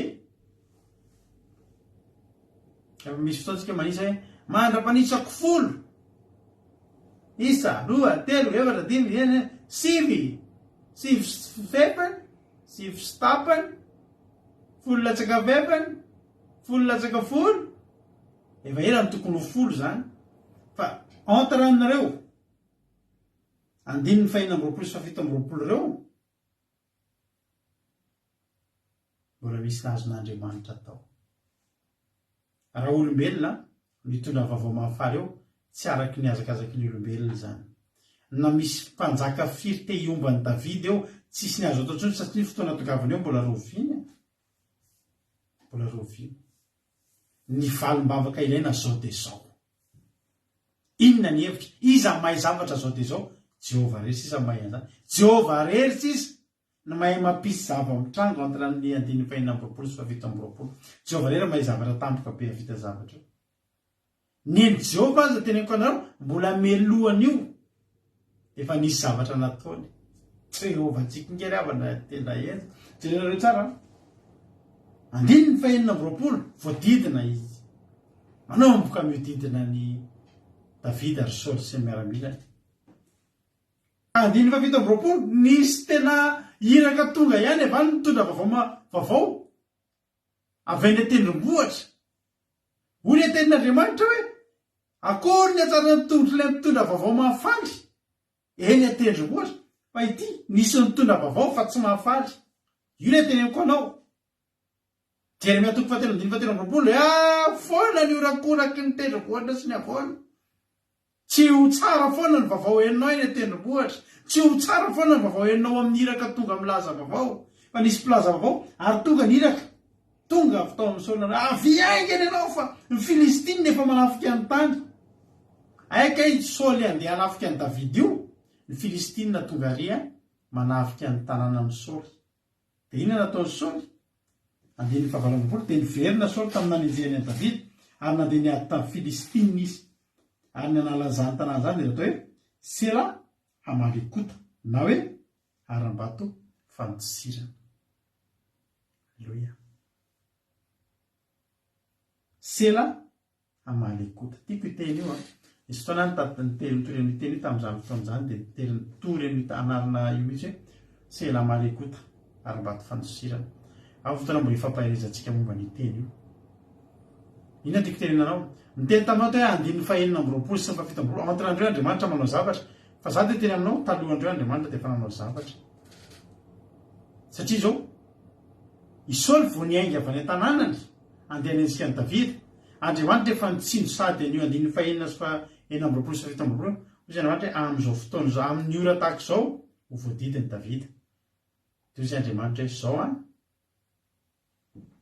Misy fotoantsika manisa hoe mandra-panisako 10 isa 2 3 4 5 6 7 8 folo latsaka vepany, folo latsaka folo, efa ela ny tokony ho folo zany. Fa entre anareo 520 sy 720 reo mbola misy azon'Andriamanitra tao. Raha olombelona mitondra vaovao mahafary eo tsy araky ny azakazaky ny olombelona zany. Na misy mpanjaka firy te iombany Davida eo tsisy ny azo atao intsony satria fotoana tongavany eo mbola roviny. Ny valim-bavaka ilaina zao de zao. Inona ny hevitra? Iza mahay zavatra zao de zao? Jehova rery sisa mahay an'izany. Jehova rery sisa no mahay mampisy zava mitrango entre ny 520 sy 720. Jehova rery mahay zavatra tampoka be vita zavatra. Neny Jehova aza teneniko anareo mbola melohan'io efa nisy zavatra nataony. Jehova tsikingely avana tena enja. Jereo tsara. 520 voadidina izy. Manomboka miodidina ny Davida ary Saoly sy miaramilany. 520 nisy tena iraka tonga ihany efa mitondra vaovao avy any tendrombohitra. Hoy ny tenin'Andriamanitra hoe akory ny atsarana tongotry ilay mitondra vaovao mahafaly eny atendrombohitra. Fa ity nisy mitondra vaovao fa tsy mahafaly. Io ny teneniko anao. Jeremia 3:7 foana ny orakoraky ny tendrombohitra sy ny avoana. Tsy ho tsara foana ny vaovao eninao eny tendrombohitra. Tsy ho tsara foana ny vaovao eninao amin'ny iraka tonga milaza vaovao. Fa nisy mpilaza vaovao ary tonga ny iraka. Tonga avy tao amin'ny Saoly avy aingana ianao fa ny Filistina efa manafika ny tany. Aika Saoly andeha hanafika ny Davida io. Ny Filistina tonga ria manafika ny tanàna amin'ny Saoly. Dia inona nataony Saoly? Andeha ny 720 dia niverina Saoly tamin'ny nanenjehany Davida ary nandeha niady tamin'ny Filistina izy. Ary nanala zany tanàna zany dia atao hoe Sela Amalekota na hoe aram-bato fanosirana. Aleluia. Sela Amalekota. Tiako iteny io nisy fotoana ny toreny iteny tamin'izany fotoan'izany dia toreny anarana io mihitsy hoe Sela Amalekota aram-bato fanosirana. Amin'ny fotoana mbola ifampaherezantsika momba ny teny io. Inona tiako tenenanao? Niteny taminao hoe 520 sy 720 entre andreo Andriamanitra manao zavatra. Fa za dia teny aminao taloha andreo Andriamanitra dia efa nanao zavatra. Satria zao i Saoly vao niainga avy any an-tanànany andeha hanenjika ny Davida. Andriamanitra efa nitsindro sady an'io 520 sy 720. Hoy Andriamanitra amin'izao fotoana izao amin'ny ora tahaka izao ho voadidiny Davida. Dia hoy Andriamanitra hoe zao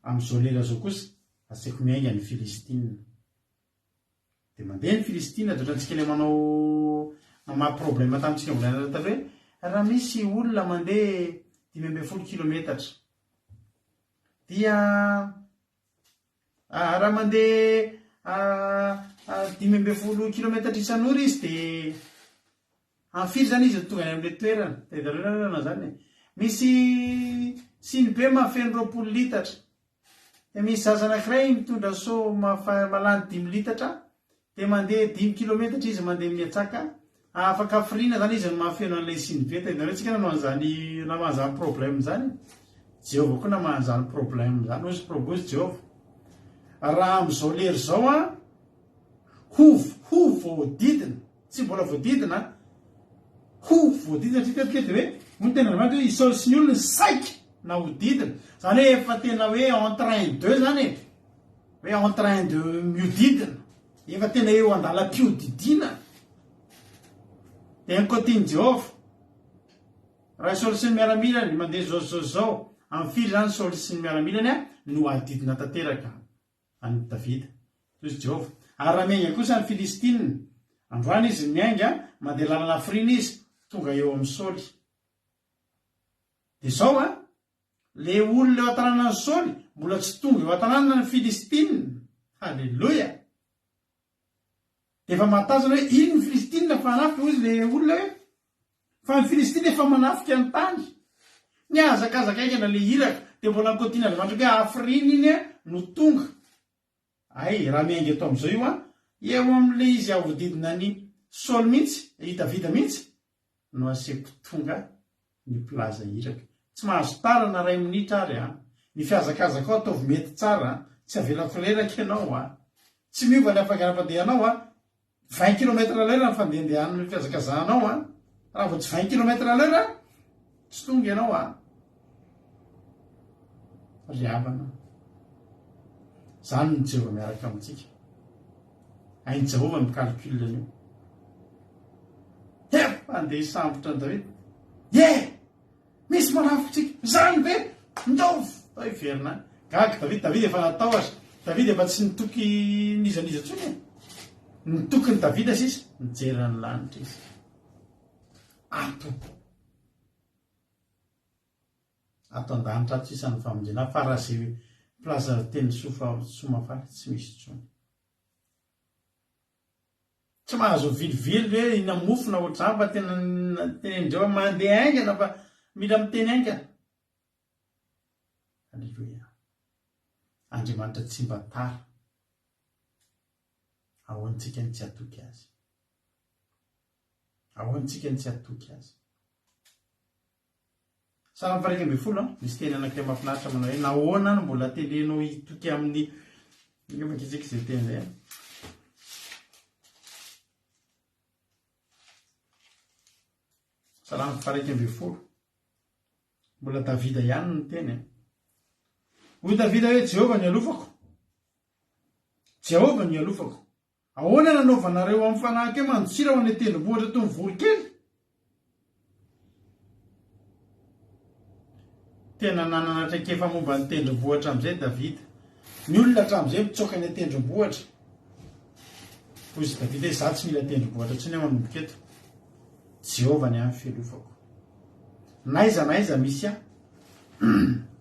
amin'izao lera zao kosa asiako miainga ny Filistina. Dia mandeha ny Filistina dia ohatrantsika ilay manao problema tamintsika volanana taloha hoe raha misy olona mandeha 500 kilometatra dia raha mandeha 500 kilometatra isan'ora izy dia amfiry zany izy tonga any amin'ilay toerana. Dia darena zany misy siny be mahafeno 20 litatra. Dia misy zaza anankiray mitondra so malany 5 litatra dia mandeha 5 kilometatra izy mandeha miatsaka. Afaka afiriana zany izy ny mahafeno an'ilay siny be. Dia daretsika namahazany problème zany. Jehova koa namahazany problème zany. Ozy propose Jehova. Raha amin'izao lery zao ho voadidina. Tsy mbola voadidina. Ho voadidina dia hoe ny tena Andriamanitra hoe i Saoly sy ny olony saika na hodidina. Zany hoe efa tena hoe entre 1 2 zany hoe en train de miodidina efa tena eo andalam-piodidina dia ankotiany Jehovah raha Saoly sy ny miaramilany mandeha zao amin'ny firy zany Saoly sy ny miaramilany no adidina tanteraka any Davida toy Jehovah. Ary raha miainga kosa ny Filistina androany izy miainga mandeha lalana firina izy tonga eo amin'ny Saoly dia zao le olona eo an-tanàna ny Saoly mbola tsy tonga eo an-tanàna ny Filistina. Halleloia. Dia efa mahatazana hoe iny ny Filistina fa manafika hoy le olona hoe fa ny Filistina efa manafika ny tany ny azakazaka aikana le iraka dia mbola ankotiana Andriamanitra hoe hafirina iny no tonga. Ay raha miainga eto amin'izao io eo amin'le izy avoadidina ny Saoly mihitsy i Davida mihitsy no aseko tonga ny mpilaza iraka. Tsy mahazo tara na 2 minitra ary ny fiazakazaka ao ataovy mety tsara tsy avelako leraka ianao tsy miova ny afaka nampadehanao 20 km/h ny fandehandehan'ny ny fiazakazahanao raha vao tsy 20 km/h tsy tonga ianao ry havana. Zany ny Jehovah miaraka amintsika. Hainy Jehovah ny calcul io. Andeha sambotra ny Davida. Misy manafitsika zany be ndovy iverina gaga Davida efa natao azy. Davida efa tsy nitoky nizaniza tsony nitoky ny Davida sisa nijery ny lanitra izy. Ato an-danitra ato sisa ny famonjena fa raha zay plaza teny somafaly tsy misy tsony. Tsy mahazo vilivily hoe ina mofona ohatr'izany fa tena tenendreo mandeha aingana fa mila miteny aingana. Halleloia. Andriamanitra tsy mba tara ahoantsika ny tsy atoky azy. Ahoantsika ny tsy atoky azy. Salamo 112 misy teny anankiray mahafinaritra manao hoe nahoana no mbola tenenao hitoky amin'ny makitsika izay teny izay. Salamo 112 mbola Davida ihany no teny. Hoy Davida hoe Jehovah ny alofako. Jehovah ny alofako. Ahoana nanaovanareo amin'ny fanahy kely mandotsira ho any tendrombohitra toy ny voronkely. Tena nanana traikefa momba ny tendrombohitra amin'izay Davida. Ny olona hatramin'izay mitsoaka ny tendrombohitra. Hoy izy Davida hoe izaho tsy mila tendrombohitra tsy ny manomboka eto. Jehovah ny amin'ny fialofako. Naiza misy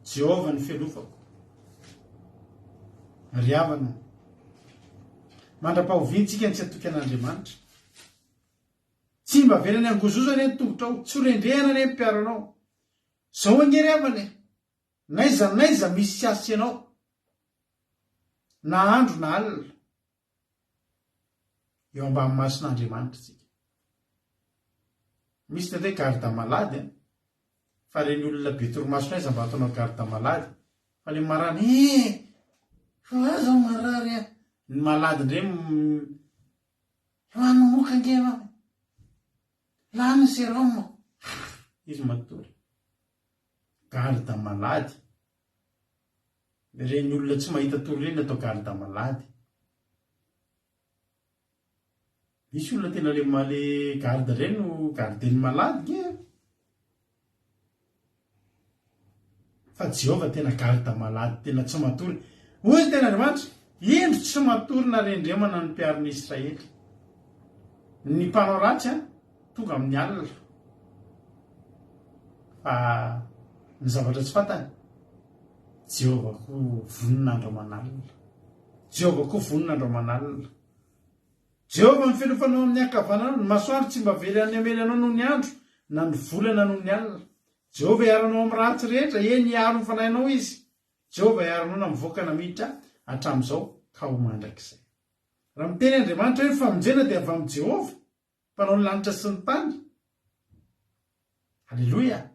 Jehovah ny fialofako. Ry havana. Mandra-pahoviantsika ny tsy atoky an'Andriamanitra. Tsy mba velany angozozany ny tongotrao, tsy rendrehana ny mpiaranao. Zao angery havana. Naiza misy sy asy ianao. Na andro na alina. Eo ambany mason'Andriamanitra tsika. Misy tete garda malady fa reny olona be torimaso aiza mba ataonao garda malady fa le marany fa aza marary ny malady ndray manomoka angema lany seromo izy matory garda malady reny olona tsy mahita tory reny atao garda malady. Misy olona tena le garda reny no gardeny malady ge. Fa Jehovah tena garda malady tena tsy matory. Hoy tena Andriamanitra, indro tsy matory na rendremana ny mpiarin'ny Israely. Ny mpanao ratsy tonga amin'ny alina. Fa ny zavatra tsy fantany, Jehovah koa voninandro aman'alina. Jehovah koa voninandro aman'alina. Jehovah ny filofanao amin'ny ankavanana, ny masoandro tsy mba very any amelanao noho ny andro, na ny volana noho ny alina. Jehovah iaranao amin'ny ratsy rehetra, eny iaro ny fanahinao izy. Jehovah iaranao na mivoaka na miditra hatramin'izao ka ho mandrakizay. Raha miteny Andriamanitra hoe famonjena dia avy amin'ny Jehovah, mpanao ny lanitra sy ny tany. Halleloia.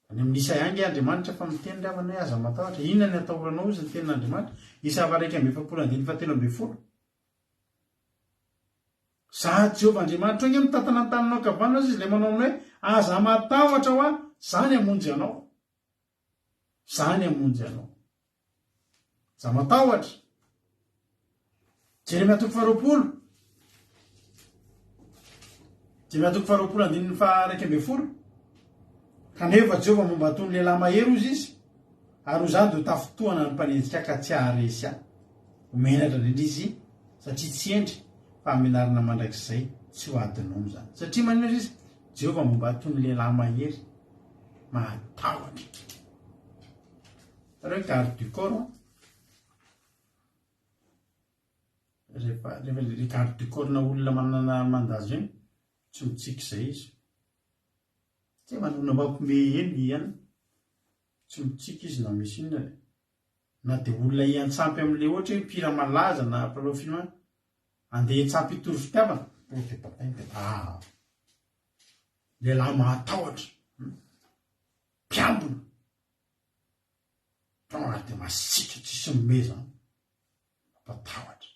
Any amin'ny Isaia ange Andriamanitra fa miteny ry havana hoe aza matahotra. Inona ny atahoranao izy ny tenin'Andriamanitra? Isaia 1:7-20. Za Jehovah Andriamanitra iny mitantana ny tananao ankavanana izy ilay manao hoe aza matahotra ho zany hamonjy anao. Zany hamonjy anao. Za matahotra Jeremia 2:20. Jeremia 2:20. Kanefa Jehova momba tony lehilahy mahery ozy izy, ary zany dia tafotoana ny mpanenjika ka tsy haharesy ahy. Omenatra indrindra izy satria tsy endry fa amenarina mandrakizay tsy ho adinono zany. Satria manino izy Jehova momba tony lehilahy mahery mahatahotra. Reo garde du corps rehefa garde du corps na olona manana mandazy eny tsy mitsiky izay izy. Tsy manana mampime eny ihany tsy mitsiky izy na misy inona na dia olona iantsampy amin'ilay ohatra hoe mpira malaza na mpanao film andeha hitsampy hitory fitiavana dia batainy dia lehilahy mahatahotra mpiambina tonga dia masika tsisy mimezana mampatahotra.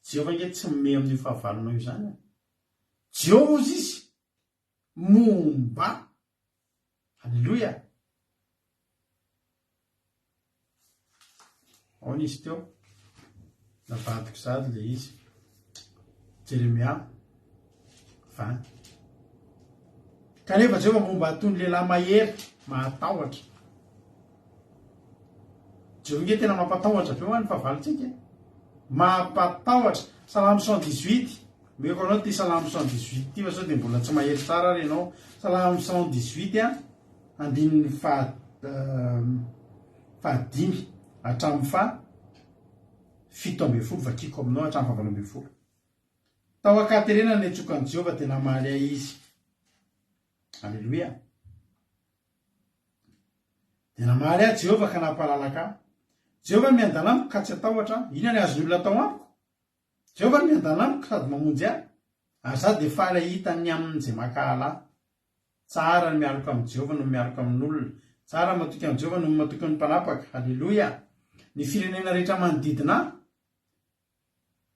Jehova nge tsy mime amin'ny fahavalonao io zany. Jehova izy momba. Halleloia. Ao n'izy teo navadiko sady le izy Jeremia 20. Kanefa Jehova momba tony lehilahy mahery mahatahotra. Jehova nge tena mampatahotra be hoany fahavalontsika. Mampatahotra. Salamo 118. Meko anao ty Salamo 118 ty fa sao dia mbola tsy mahery tsara ary ianao. Salamo 118 andininy fahadimy hatramin'ny 7 vakiko aminao hatramin'ny 8. Tao akaterena ny etsokan'i Jehova dia namaly ahy izy. Halleloia. Dia namaly ahy Jehova ka nampalalaka ahy. Jehova ny miandana amiko ka tsy atahotra. Ina ny azon'ny olona atao amiko? Jehova ny miandana amiko sady mamonjy ahy. Ary za dia faly hitany amin'izay makahala ahy. Tsara ny miaraka amin'ny Jehova no miaraka amin'olona. Tsara matoky amin'ny Jehova no matoky ny mpanapaka. Halleloia. Ny firenena rehetra manodidina ahy.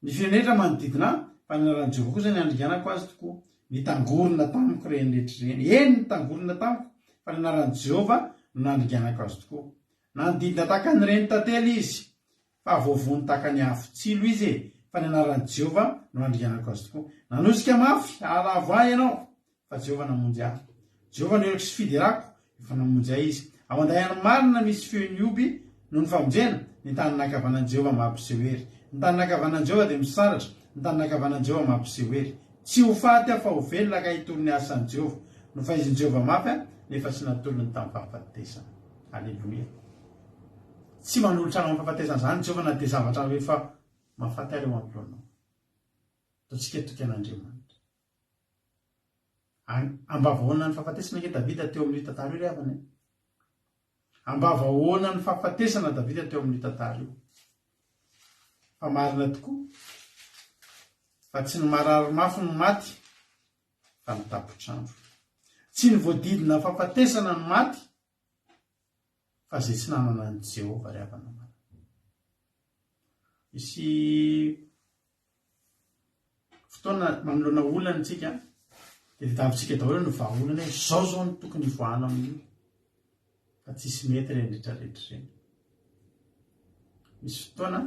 Ny firenena manodidina ahy. Fa ny anaran'i Jehova kosa ny andriganako azy tokoa. Nitangorona tamiko reny rehetrareny. Eny nitangorona tamiko. Fa ny anaran'i Jehova no nandriganako azy tokoa. Nandidina tahaka ny reny tantely izy. Fa voavony tahaka ny afo-tsilo izy e. Fa ny anaran'i Jehova no nandriganako azy tokoa. Nanosika mafy alavo ahy ianao. Fa Jehova namonjy ahy. Jehova ny eriko sy fidirako. Efa namonjy ahy izy. Ao andahany marina misy feon'ny oby no ny famonjena. Ny tanana ankavanan'i Jehova mampiseho hery. Ny tanana ankavanan'i Jehova dia misaratra. Ny tanana ankavanan'i Jehova mampiseho hery. Tsy ho faty aho fa ho velona ka hitory ny asan'i Jehova. No fahaizan'i Jehova mafy nefa tsy natolony tamin'ny fahafatesana. Halleloia. Tsy manolotra amin'ny fahafatesana zany Jehova na dia zavatra rehefa mahafaty ary eo anoloanao. Ataontsika toky an'Andriamanitra. Ambavahoana ny fahafatesana nge Davida teo amin'ny tantara io ry havana. Ambavahoana ny fahafatesana Davida teo amin'ny tantara io. Fa marina tokoa. Fa tsy ny marary mafy no maty fa ny tapotrandro. Tsy ny voadidina fahafatesana no maty fa izay tsy nanana ny Jehova ry havana. Misy fotoana manoloana olana antsika dia tavitsika daholo ny vahaolana hoe zao zao no tokony voahana amin'io. Fa tsisy mety ireny rehetrarehetra ireny. Misy fotoana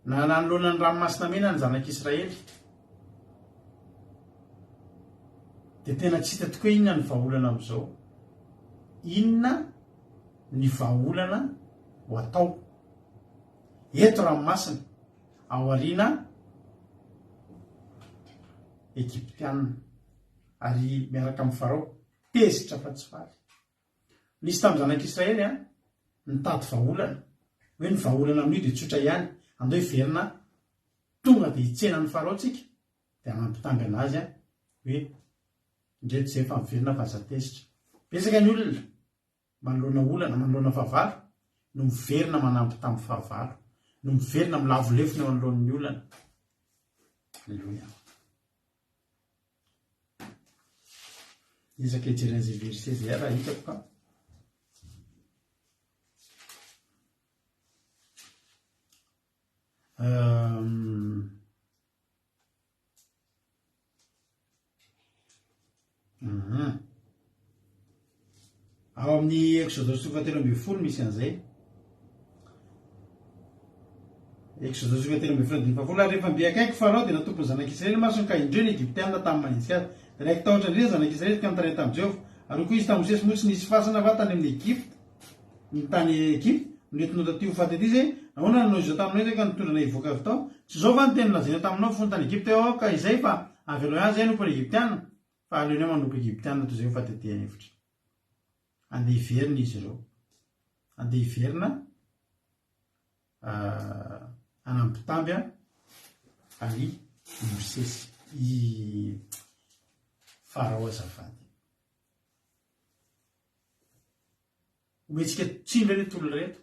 na nanoloana ny ranomasina mena ny zanak'Israely dia tena tsy hita tokoa inona ny vahaolana amin'izao. Inona ny vahaolana ho atao. Eto ranomasina ao aoriana Egyptianina ary miaraka amin'ny Farao tezitra fa tsy faly. Nisy tamin'ny zanak'Israely nitady vahaolana. Hoe ny vahaolana amin'io dia tsotra ihany. Andao hiverina tonga dia hitsena ny Farao tsika dia mampitamby anazy hoe indreto izay fa miverina fa aza tezitra. Betsaka ny olona manoloana olana manoloana fahavalo no miverina manampy tamin'ny fahavalo. No miverina milavo lefina eo anoloan'ny olana. Halleloia. Izaka hijeren'izay verset izay raha hitako ka. Ao amin'ny Exodus 23:10 misy an'izay. Exodus 3:20 ary rehefa be akaiky Farao dia natompony zanak'Israely masony ka indreo ny Egyptianina tamin'ny manintsy azy. Dia raiky tahotra indrindra zanak'Israely ka nitareta tamin'i Jehovah. Ary koa izy tamin'ny Mosesy moa tsy nisy fasana vatany amin'ny Egypte. Ny tany Egypte noentinao taty ho faty aty izay nahoana nanao izao taminao izay ka nitondrana hivoaka avy tao. Tsy zao fa ny teny lazaina taminao fony tany Egypte ao ka izay fa avy aleo ihany izay nompo ny Egyptianina fa aleonao manompo Egyptianina toy izay ho faty aty hevitra. Andeha hiverina izy ireo. Andeha hiverina anampitamby ary Mosesy i Farao azafady. Ometsika tsindra reto olona reto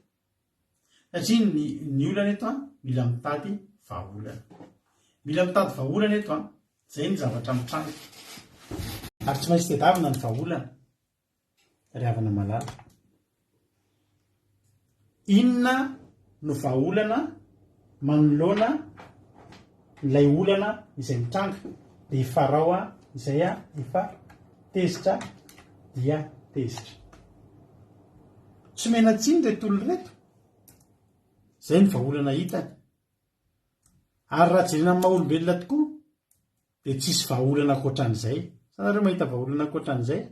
satria ny olana eto mila mitady vahaolana. Mila mitady vahaolana eto izay ny zavatra mitranga. Ary tsy maintsy tedavina ny vahaolana ry havana malala. Inona no vahaolana manoloana ilay olana izay mitranga dia Farao izay efa tezitra dia tezitra. Tsy mena tsiny reto olona reto. Izay ny vahaolana hitany. Ary raha jerena amin'ny maha-olombelona tokoa dia tsisy vahaolana ankoatran'izay. Sanareo mahita vahaolana ankoatran'izay?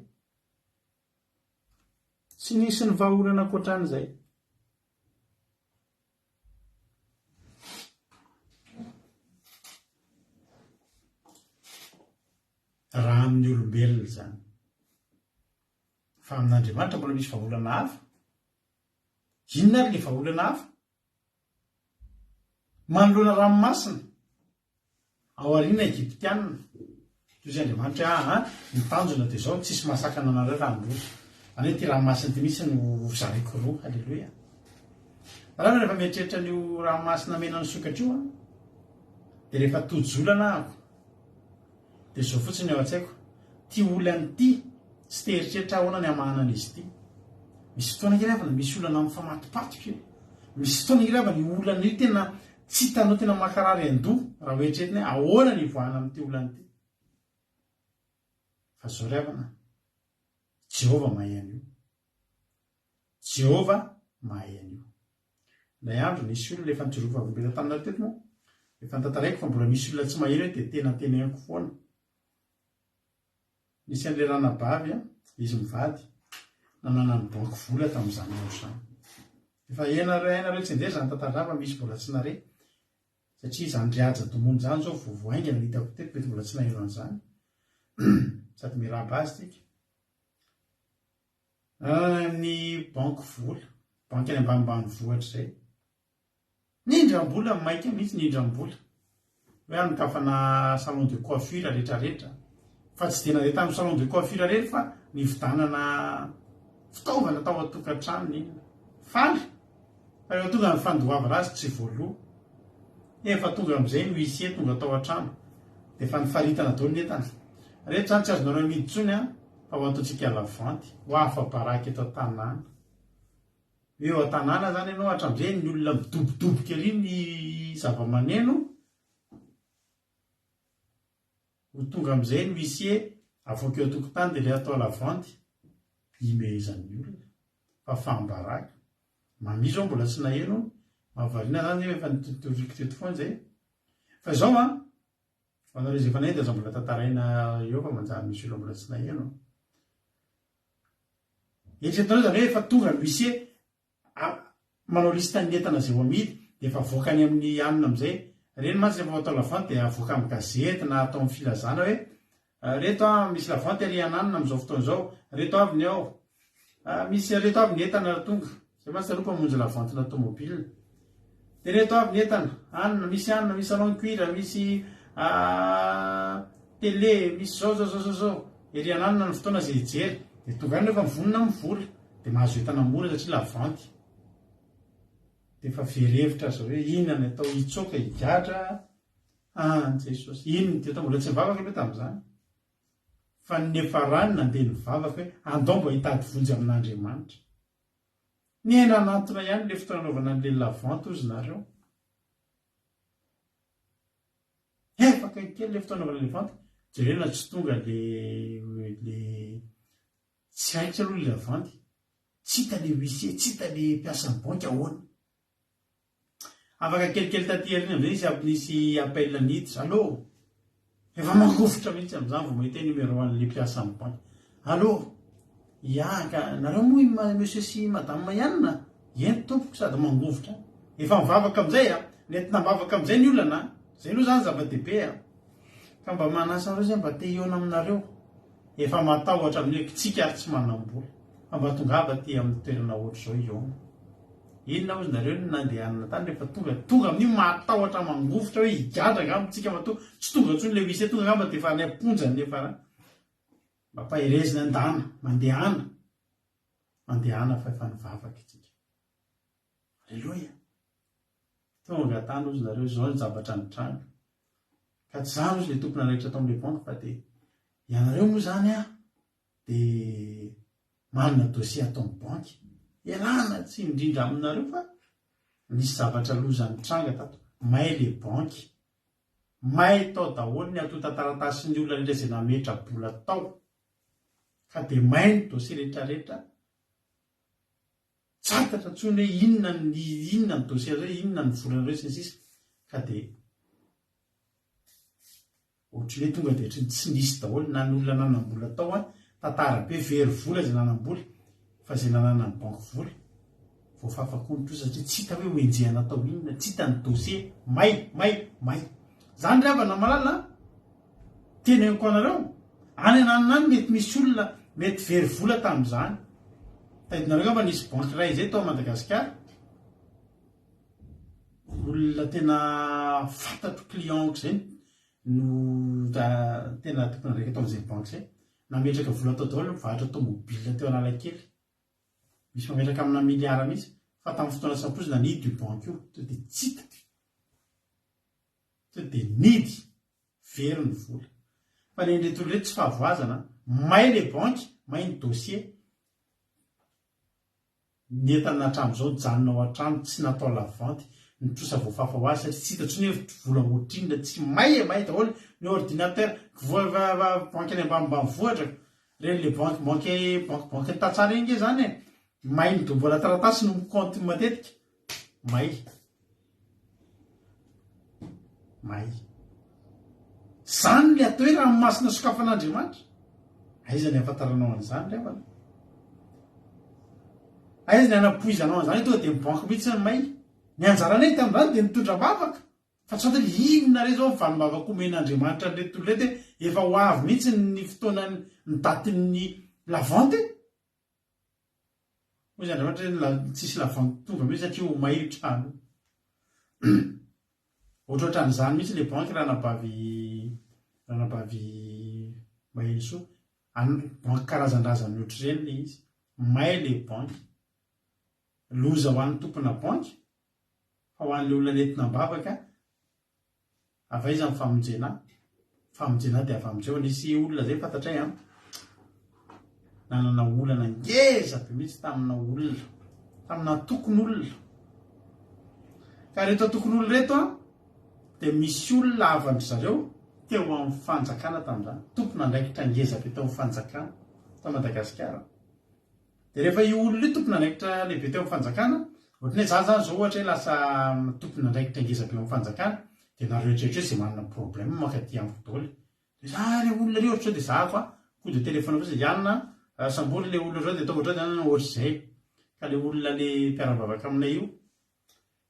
Tsy nisy ny vahaolana ankoatran'izay. Raha amin'ny olombelona izany. Fa amin'Andriamanitra mbola misy vahaolana hafa. Inona ary ilay vahaolana hafa? Manoloana ranomasina ao aoriana Egyptianina. Toy izay Andriamanitra ny tanjona dia izao tsisy mahasakana anareo raha handroso. Any hoe ty ranomasina ty misy no zareko roa. Halleloia. Raha rehefa mieritreritra an'io ranomasina mena ny sokatra io dia rehefa tojolana ahako dia izao fotsiny ao an-tsaiko. Ty olana ty tsy teritreritra ahoana ny hamahanana izy ty. Misy fotoana iravana misy olana mifamatopatoka io. Misy fotoana iravana io olana io tena tsy hitanao tena makarary an-doha raha oeritreritiny hoe ahoana ny ivoahana amin'ity olana ity. Fa zao ravana Jehovah mahay an'io. Jehovah mahay an'io. Ilay andro nisy olona efa nijorofa olombelona taminareo teto moa. Efa nitantaraiko fa mbola misy olona tsy mahay dia tena tenenako foana. Nisy an'ilay ranabavy izy mivady nanana ny banky vola tamin'izany andro izany. Efa hainareo tsy andeha izany tantara fa misy mbola tsy nare. Satria izany riaja domony izany zao vovoaingana hitako teto mety mbola tsy naheno an'izany. Sady miraba azy tika. Ny banky vola, banky any ambanimbany vohatra izay. Nindram-bola maika mihitsy nindram-bola. Hoe anokafana salon de coiffure rehetrarehetra. Fa tsy dia nandeha tamin'ny salon de coiffure rehetra fa nividanana fitaovana tao an-tokantrano inona. Faly. Fa rehefa tonga ny fandoavana azy tsy voaloha. Efa tonga amin'izay no huissier tonga tao an-trano. Dia efa nifaritana daholo ny entana. Rehetra zany tsy azonareo amidy intsony fa ho ataontsika lavanty. Ho afa-baraky eto an-tanàna. Eo an-tanàna zany ianao hatramin'izay ny olona midobodoboka ery ny zava-maneno. Ho tonga amin'izay ny huissier avoaka eo an-tokotany dia ilay atao lavanty. Imehezan'ny olona. Fa fambaraka. Mami zao mbola tsy naheno. Mahavariana zany efa nitoriko teto foana izay. Fa izao anareo izay efa nahita izao mbola tantaraina eo fa manjary misy olona mbola tsy naheno. Eritreretinareo zany hoe efa tonga ny huissier manao listan'ny entana izay ho amidy dia efa avoakany amin'ny anina amin'izay. Reny mantsy rehefa atao lavanty dia avoaka amin'ny gazety na atao amin'ny filazana hoe reto misy lavanty ary ananina amin'izao fotoana izao. Reto avy ny ao. Misy reto avy ny entana tonga. Izay mantsy taloha mamonjy lavantina automobile. Dia reto avy ny entana. Anina, misy salon cuir, misy télé, misy zao. Ery ananina ny fotoana izay hijery. Dia tonga any rehefa mivonona amin'ny vola. Dia mahazo entana mora satria lavanty. Dia efa verevitra zao hoe inona ny atao hitsoaka higadra. Jesosy. Inona ty atao mbola tsy mivavaka aloha tamin'izany. Fa ny efa rany nandeha nivavaka hoe andao mba hitady vonjy amin'Andriamanitra. Ny enanantona ihany ilay fotoana anaovana an'ilay lavanty ozy nareo. Efaka kely ilay fotoana anaovana lavanty. Jerena tsy tonga ilay tsy raitra aloha ilay lavanty. Tsy hita ilay huissier, tsy hita ilay mpiasan'ny banky ahoana. afaka kelikely tatyariny am'zay izy nisy appel niditra allo efa mangofotra mihitsy am'izany vao mahita numéro an'le mpiasa amin'ny banky allo ka nareo moa monsieur sy madame ihanina eny tompoko sady mangovotra efa mivavaka am'izay nentina mivavaka am'izay ny olana zay aloha zany zava-dehibe ka mba manasa anareo zay mba te iona aminareo efa matahotra amin'ny ekitsika ary tsy manam-bola fa mba tongava ty amin'ny toerana ohatr'izao iona inona ozy nareo ny nandehanana tany rehefa tonga amin'io matahotra mangovotra hoe higadraka amitsika ma to tsy tonga ntsony le visy tonga ngamba dia efa ny amponjany nefa raha mba mpahirezina andana mandehana fa efa nivavaka itsika alleloia tonga tany ozy nareo zao ny zavatra ny trano ka tsy zany ozy le tompona raitra atao amin'le banky fa dia ianareo moa zany dia manana dosie atao amin'ny banky ialana tsy indrindra aminareo fa nisy zavatra lozany tranga tato may le banky may tao daholo ny atota taratasy ny olona rehetra izay nametra bola tao ka dia may ny dosie rehetrarehetra tsatatra tsony hoe inona ny dosie zay inona ny volanareo sy ny sisa ka dia ohatry hoe tonga dia tsy nisy daholo na ny olona nanam-bola tao tantara be very vola zay nanam-bola fa zay nanana ny banky vola vao fafakonitro satria tsy hita hoe hoenjehana tao inona tsy hita ny dosie may zany ry avana malala teneniko anareo any ananonany mety misy olona mety very vola tamin'izany tadinareo ngamba nisy banky ray zay tao Madagasikara olona tena fantatro clientko zay no tena tompona raika tao amin'izay banky zay nametraka vola tao daholo mivahatra automobile teo Analakely misy mametraka amina miliara mihitsy fa tamin'ny fotoana sampozina nidy io banky io to dia tsy hita to dia nidy very ny vola fa ny ndretolo reto tsy fahavoazana may le banky may ny dosie netana hatramin'izao janonao hatrano tsy natao lavanty nitrosa voafafa ho azy satria tsy hita tsony hoe vola ohatrinona tsy may daholo ny ordinateur banky any ambanimbany vohatra reny le banky ny tatsara iny nge zany may midombola taratasy no compte matetika may zany le atao hoe raha masina sokafan'Andriamanitra aiza ny afantaranao an'izany revana aiza ny anapoizanao an'izany tonga dia mibanky mihitsy ny may ny anjaranay tamin'izany dia nitondra-bavaka fa tsy fanta inona re zao vanim-bavaka omen'Andriamanitra nretolo rety efa ho avy mihitsy ny fotoana ny datin'ny lavante ozy Andriamanitra tsisy lavante tonga mihitsy satria ho may trano ohatrohatran'izany mihitsy le banky ranabavy mahelosoa banky karazan-drazany ohatr'ireny le izy may le banky loza ho an'ny tompona banky fa ho an'le olona nentina mbavaka avaiza ny famonjena dia afamonjeo nisy olona zay fantatray nanana olana ngeza be mihitsy tamina tokony olona ka reto tokony olona reto dia misy olona avandry zareo teo amin'ny fanjakana tamin'izany tompona andraikitra ngeza be teo amin'ny fanjakana tao Madagasikara dia rehefa io olona io tompona andraikitra lehibe teo amin'ny fanjakana ohatrany hoe za zany zao ohatra hoe lasa tompona andraikitra ngeza be amin'ny fanjakana dia narehetrarehetra izay manana problème makaty amiko daholo dia za le olona ry ohatr'izao dia zahako ko dia telefona fotsiny ianona samboly le olona zao dia ataoko ohatr'izany zany ohatr'izay ka le olona le mpiara-bavaka aminay io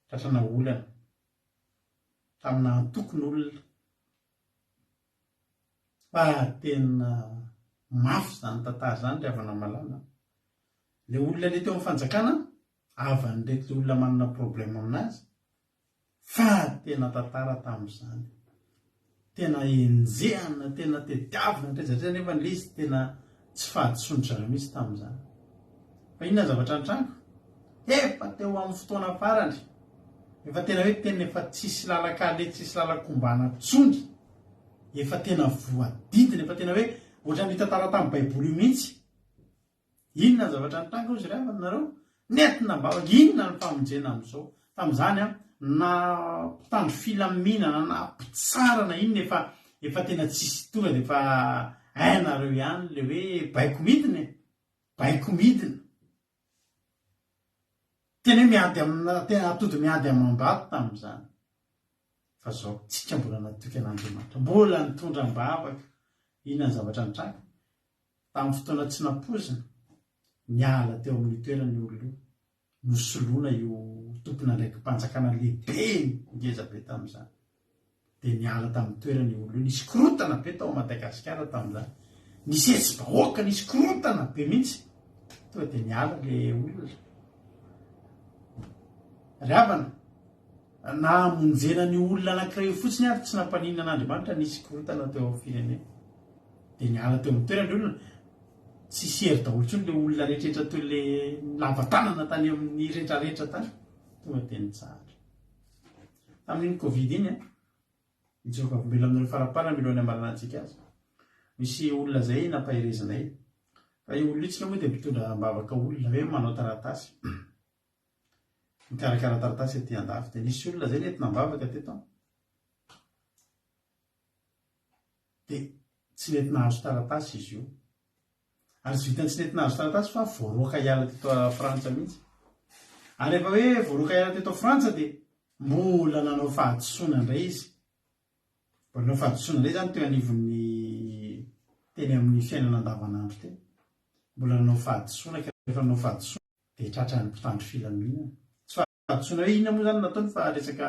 tratrana olana tamina tokony olona fa tena mafy zany tantara zany ry havana malala le olona le teo amin'ny fanjakana avan'irety olona manana problème aminazy fa tena tantara tamin'izany tena enjehana tena tediavina tezatra nefa nle izy tena tsy fahadisondry mihitsy tamin'izany fa inona zavatra ny-trango efa teo amin'ny fotoana farany efa tena hoe tena efa tsisy lalakale tsisy lalakombana tsony efa tena voadidina efa tena hoe ohatrany tantara tamin'ny baiboly io mihitsy inona ny zavatra ny-trango izy ry avanareo nentina mbavaka inona ny famonjena amin'izao tamin'izany na mpitandro filaminana na mpitsarana inona efa tena tsisy tonga dia efa ainareo ihany le hoe baiko midina tena hoe miady tena atody miady amam-bato tamin'izany fa zao tsika mbola natoky an'Andriamanitra, mbola nitondra mbavaka inona ny zavatra nitranga tamin'ny fotoana tsy nampozina niala teo amin'ny toerany olona nosoloana io tompona ndraiky mpanjakana lehibe ngeza be tamin'izany dia niala tamin'ny toerany olona nisy korotana be tao Madagasikara tamin'izany, nisy etsy-bahoaka nisy korotana be mihitsy tonga dia niala le olona ry havana na monjena ny olona anankiray fotsiny ary tsy nampaninana an'Andriamanitra nisy korotana teo amin'ny firenena dia niala teo amin'ny toerany olona tsy sery daholo intsony le olona rehetrarehetra toy le lava-tanana tany amin'ny rehetrarehetra tany tonga dia nitsahatra tamin'iny Covid iny itsaka mbela amin'ireo farapara miloany amarana antsika azy misy olona zay nampahirezinay fa io olona itsika moa dia mitondra mbavaka olona hoe manao taratasy mikarakara taratasy aty andafy dia nisy olona zay nentina mbavaka teto dia tsy nentina hazo taratasy izy io ary tsy vitany tsy nentina hazo taratasy fa voaroaka hiala teto a Frantsa mihitsy ary efa hoe voaroaka hiala teto a Frantsa dia mbola nanao fahadisoana indray izy mbola nanao fahadisoana indray zany teo anivon'ny teny amin'ny fiainana andavanandro teny mbola nanao fahadisoana ka rehefa nanao fahadisoana dia tratra ny mpitandro filaminana tsy fahadisoana hoe inona moa zany nataony fa resaka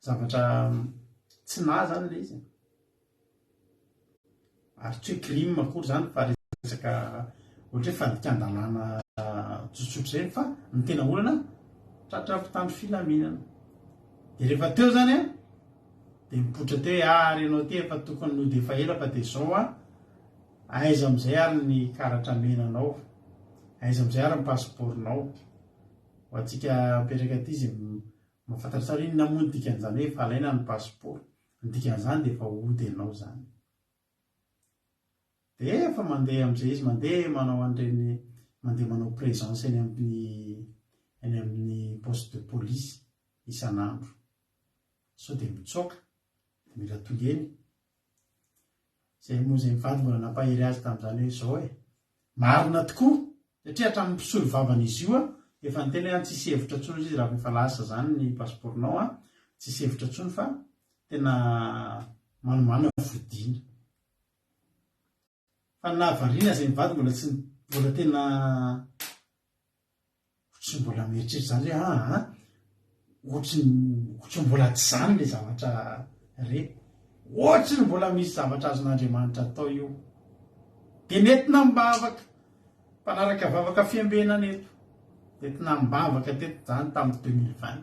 zavatra tsy na zany le izy ary tsy hoe crime akory zany fa resaka ohatra hoe fandikan-dalàna tsotsotra zay fa ny tena olana tratra mpitandro filaminana dia rehefa teo zany dia mipoitra teo hoe ary ianao ty efa tokony no dia efa ela fa dia zao aiza amin'izay ary ny karatra menanao, aiza amin'izay ary ny pasiporinao ho antsika mipetraka aty izy mahafantatra tsara inona moa ny dikan'izany hoe efa alaina ny pasiporo, ny dikan'izany dia efa ody ianao zany dia efa mandeha amin'izay izy mandeha manao an'ireny mandeha manao présence eny amin'ny poste de police isan'andro sao dia mitsoaka dia mila tongeny zay moa zay mivady mbola nampahery azy tamin'izany hoe zao marina tokoa satria hatramin'ny mpisolo vavana izy io efa ny tena tsisy hevitra ntsony izy raha efa lasa zany ny pasiporinao tsisy hevitra ntsony fa tena manomano fodiana fa nahavariana zay mivady mbola tena tsy mbola mieritreritra zany hoe ohatry mbola tsy zany le zavatra re ohatry ny mbola misy zavatra azon'Andriamanitra atao io dia nentina mbavaka mpanaraka vavaka fiambenana eto nentina mbavaka teto zany tamin'ny 2020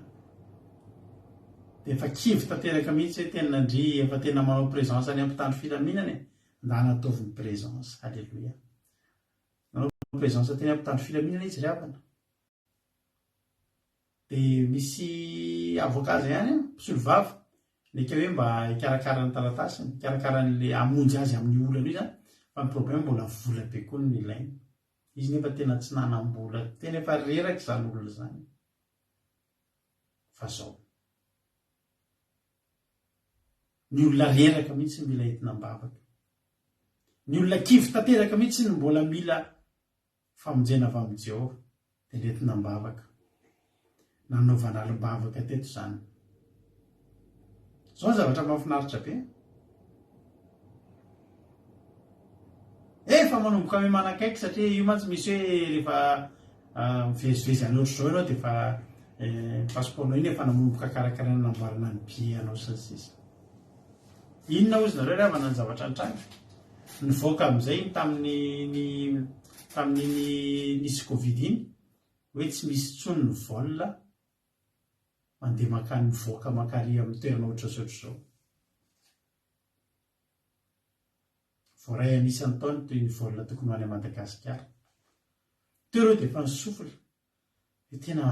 dia efa kivy tanteraka mihitsy hoe tena ndry efa tena manao présence any ampitandro filaminana nda nataoviny présence alleloia nanao présence teny ampitandro filaminana izy ry havana dia misy avocat zay ihany mpisolo vava neka hoe mba hikarakarany taratasiny hikarakarany amonjy azy amin'ny olana io zany fa ny problème mbola vola be koa ny ilaina izy nefa tena tsy nanam-bola tena efa reraka izany olona zany fa zao ny olona reraka mihitsy mila entina mbavaka ny olona kivy tanteraka mihitsy ny mbola mila famonjena avy amin'ny Jehovah dia nentina mbavaka nanaovana alim-bavaka teto zany zao ny zavatra mahafinaritra be efa manomboka ame manakaiky satria io mantsy misy hoe rehefa mivezivezy any ohatry zao ianao dia efa pasiporinao iny efa nanomboka karakaraina namboarina ny bianao sy ny sisa inona ozy nareo ry havana ny zavatra nitranga nivoaka amin'izay tamin'ny nisy Covid iny hoe tsy misy tsony ny vol mandeha makany mivoaka makary amin'ny toerana ohatra zao voaray anisan'ny taony toy ny vol tokony ho any Madagasikara teo ireo dia efa nisofila hoe tena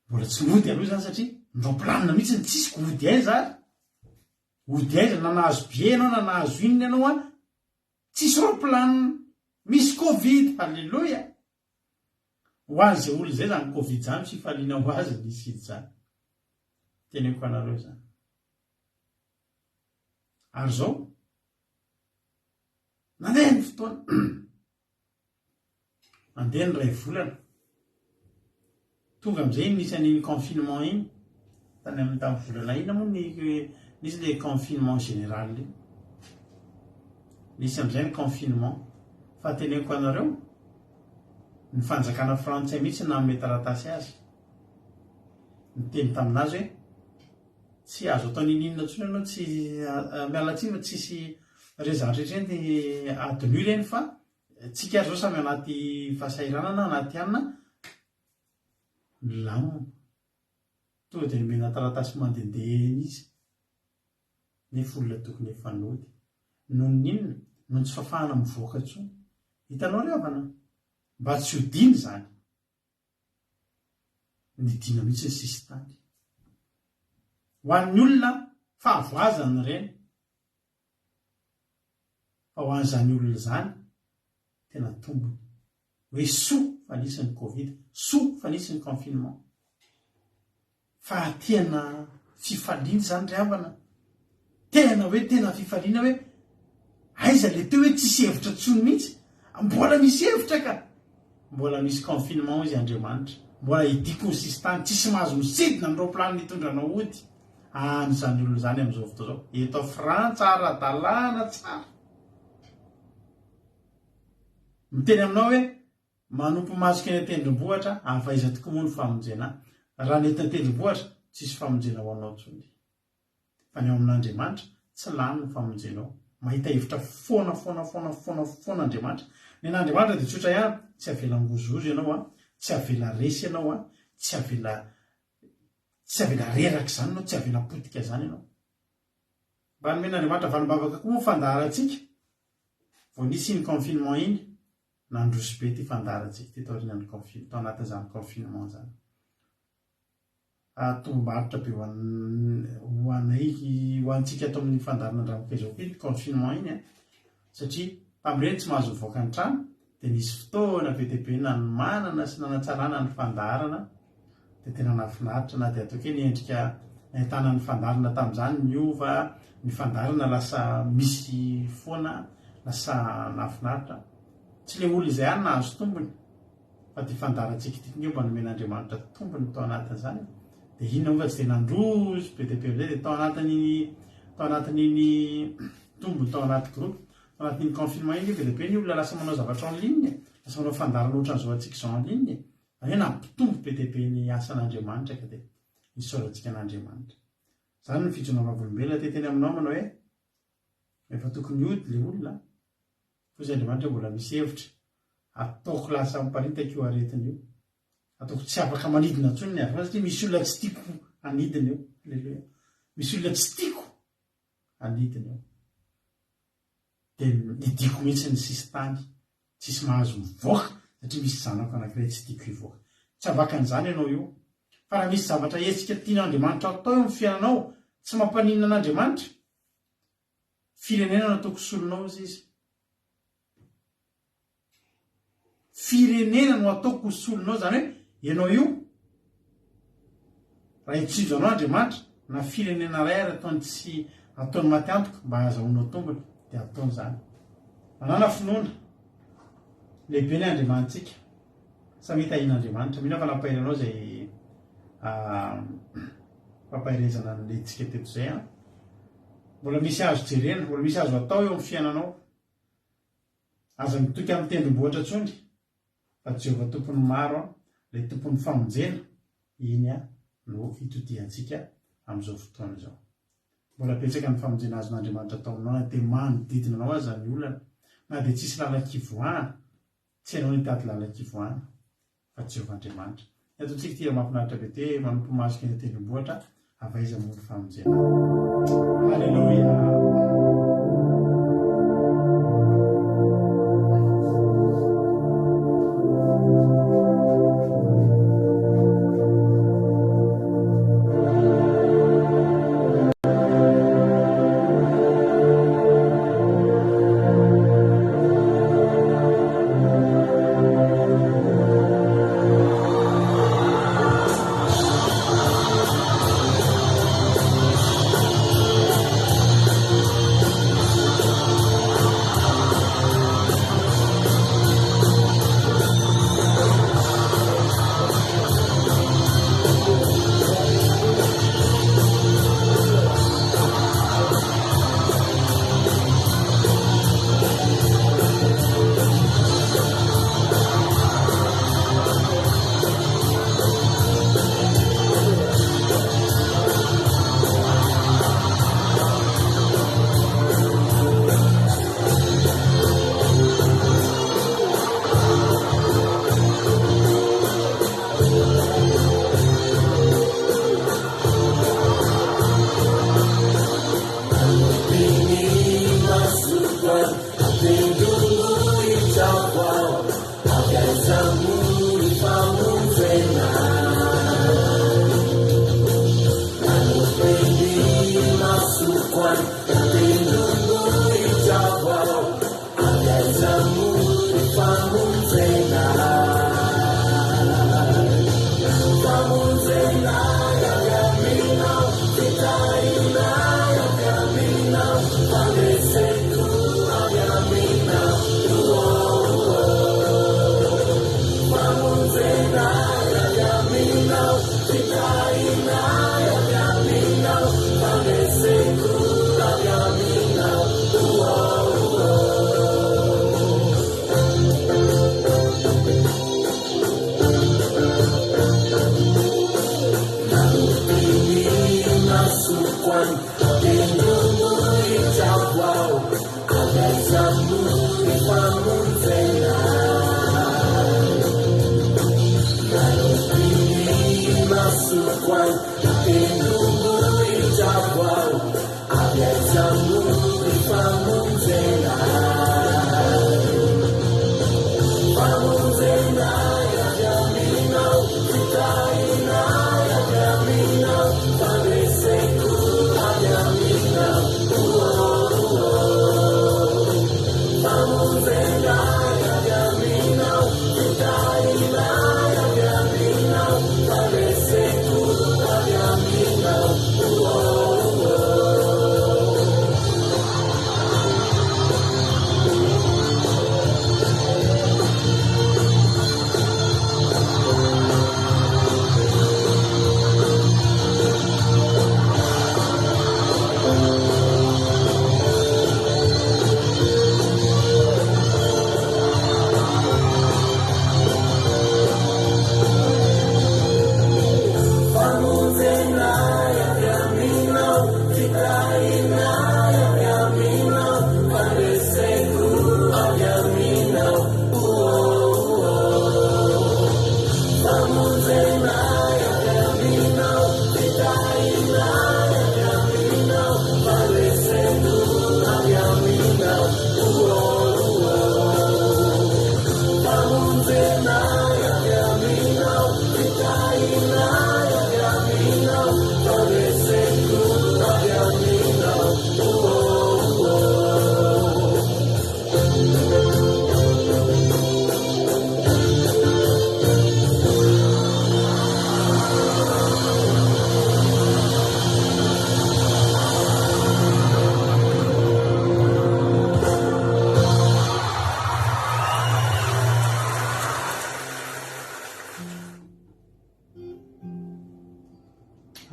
mbola tsy mody aloha zany satria ndao-planina mihitsy ny tsisy ody aiza ary ody aiza na nahazo be ianao na nahazo inona ianao tsisy roplanina misy Covid halleloia ho azy zay olo zay zany Covid zany sy faliana ho azy nisy idy zany teneko anareo zany ary zao nandeha ny fotoana mandeha ny ray volana tonga amin'izay nisy an'iny confinement iny tany amin'ny tamin'ny volana ina moa nisy le confinement général iny nisy amin'izay ny confinement fa teneniko anareo ny fanjakana frantsay mihitsy nanome taratasy azy nyteny taminazy hoe tsy azo atao nininona ntsony ianao tsy mialatsiny fa tsisy rezatra rehetreny atenu reny fa tsika zao samy anaty fahasairanana anaty anina milamina tonga dia nomena taratasy mandehandeha izy nefa olona tokony efanody noho ninona noho tsy fafahana mivoaka ntsony hitanao le avana mba tsy ho diny zany ny dina mihitsy ny sisy tany ho an'ny olona fahavoazany ireny fa ho an'izany olona zany tena tombony hoe soa fa nisy ny covid soa fa nisy ny confinement fa tena fifaliana zany ry havana tena hoe tena fifaliana hoe aiza le teo hoe tsisy hevitra tsony mihitsy mbola misy hevitra ka mbola misy confinement izy Andriamanitra mbola hidiko ny sisy tany tsisy mahazo misidina ny roplanina nitondranao ody an'izany olona zany amin'izao fotoa zao eto Frantsa ara-dalàna tsara miteny aminao hoe manompo masika eny an-tendrombohitra afaiza tokoa moa ny famonjena raha nety an-tendrombohitra tsisy famonjena ho anao tsony fa ny ao amin'Andriamanitra tsy lany ny famonjenao mahita hevitra foana Andriamanitra ny an'Andriamanitra dia tsotra ihany tsy avela ngozozo ianao tsy avela resy ianao tsy avela reraka zany ianao tsy avela potika zany ianao mba nomen'Andriamanitra valim-bavaka koa moa fandaharantsika vao nisy ny confinement iny nandroso be ty fandaharantsika ty taorinany confinement tao anatin'izany confinement zany tombomaritra be ho antsika ato amin'ny fandarana andramaka izao koa iny confinement iny satria tamin'ireny tsy mahazo mivoaka ny trano dia nisy fotoana be dia be nanomanana sy nanatsarana ny fandarana dia tena nafinaritra na dia atao ke niendrika nahitana ny fandarana tamin'izany niova ny fandarana lasa misy foana lasa nafinaritra tsy le olo izay ihany nahazo tombony fa ty fandarantsika ty mba nomen'Andriamanitra tombony tao anatin'izany dia inona moa fa tsy dia nandroso be dia be amin'izay dia tao anatin'iny tombony tao anaty groupe tao anatin'iny confinement iny be dia be ny olona lasa manao zavatra en ligne lasa manao fandarana ohatran'izao antsika izao en ligne hoe nampitombo be dia be ny asan'Andriamanitra ka dia nisaorantsika an'Andriamanitra zany ny fijonavavolombelona teteny aminao manao hoe efa tokony ody le olona fa izy Andriamanitra mbola misy hevitra ataoko lasa miparitaka io aretiny io ataoko tsy afaka manidina ntsony ny avy satria misy olona tsy tiako anidina io alleluia misy olona tsy tiako anidina io dia nidiko mihitsy ny sisy tany tsisy mahazo mivoaka satria misy zanako anankiray tsy tiako hivoaka tsy avakan'izany ianao io fa raha misy zavatra hetsika tian'Andriamanitra atao eo amin'ny fiainanao tsy mampaninana an'Andriamanitra firenena no ataoko solonao izy firenena no ataoko solonao zany hoe ianao io raha hitsijo anao Andriamanitra na firenena ray ary ataony tsy ataony maty antoka mba hahazahoanao tombony dia ataony zany manana finoana lehibe ny Andriamanitsika samy hitahian'Andriamanitra mihina fa nampahiranao zay fampahirezana nyleditsika teto zay mbola misy azo jerena mbola misy azo atao eo amin'ny fiainanao aza mitoky amin'ny tendrombohitra tsony fa Jehovah tompony maro le tompony famonjena iny no fitodiantsika amin'izao fotoana izao mbola betsaka ny famonjena azon'Andriamanitra atao aminao na dia manodidina anao aza ny olana na dia tsisy lalakivoahana tsy ianao nitady lalakivoahana fa Jehovah Andriamanitra ataontsika tia mahafinaritra be te manompo masika eny tendrombohitra avaiza moa ny famonjena halleluia.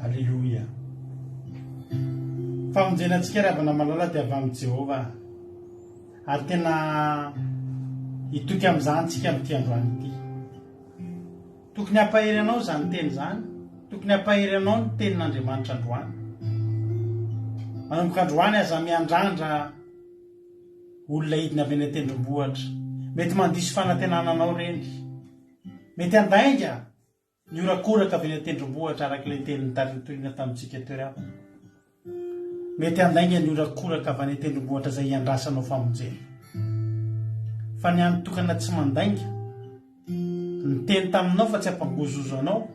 Alleluia. Famonjenantsika ravana malala dia avy amin'ny Jehova ary tena hitoky amin'izany tsika amin'ity androany ity. Tokony hampahery anao izany teny izany, tokony hampahery anao ny tenin'Andriamanitra androany. Manomboka androany aza miandrandra olona hidina avy any an-tendrombohitra, mety mandiso fanantenananao reny, mety andainga ny orakoraka avy any an-tendrombohitra arak'ilay tenin'ny taritoina tamintsika toerana. Mety andainga ny orakoraka avy any an-tendrombohitra izay iandrasanao famonjena. Fa ny any tokana tsy mandainga, ny teny taminao fa tsy hampangozozo anao,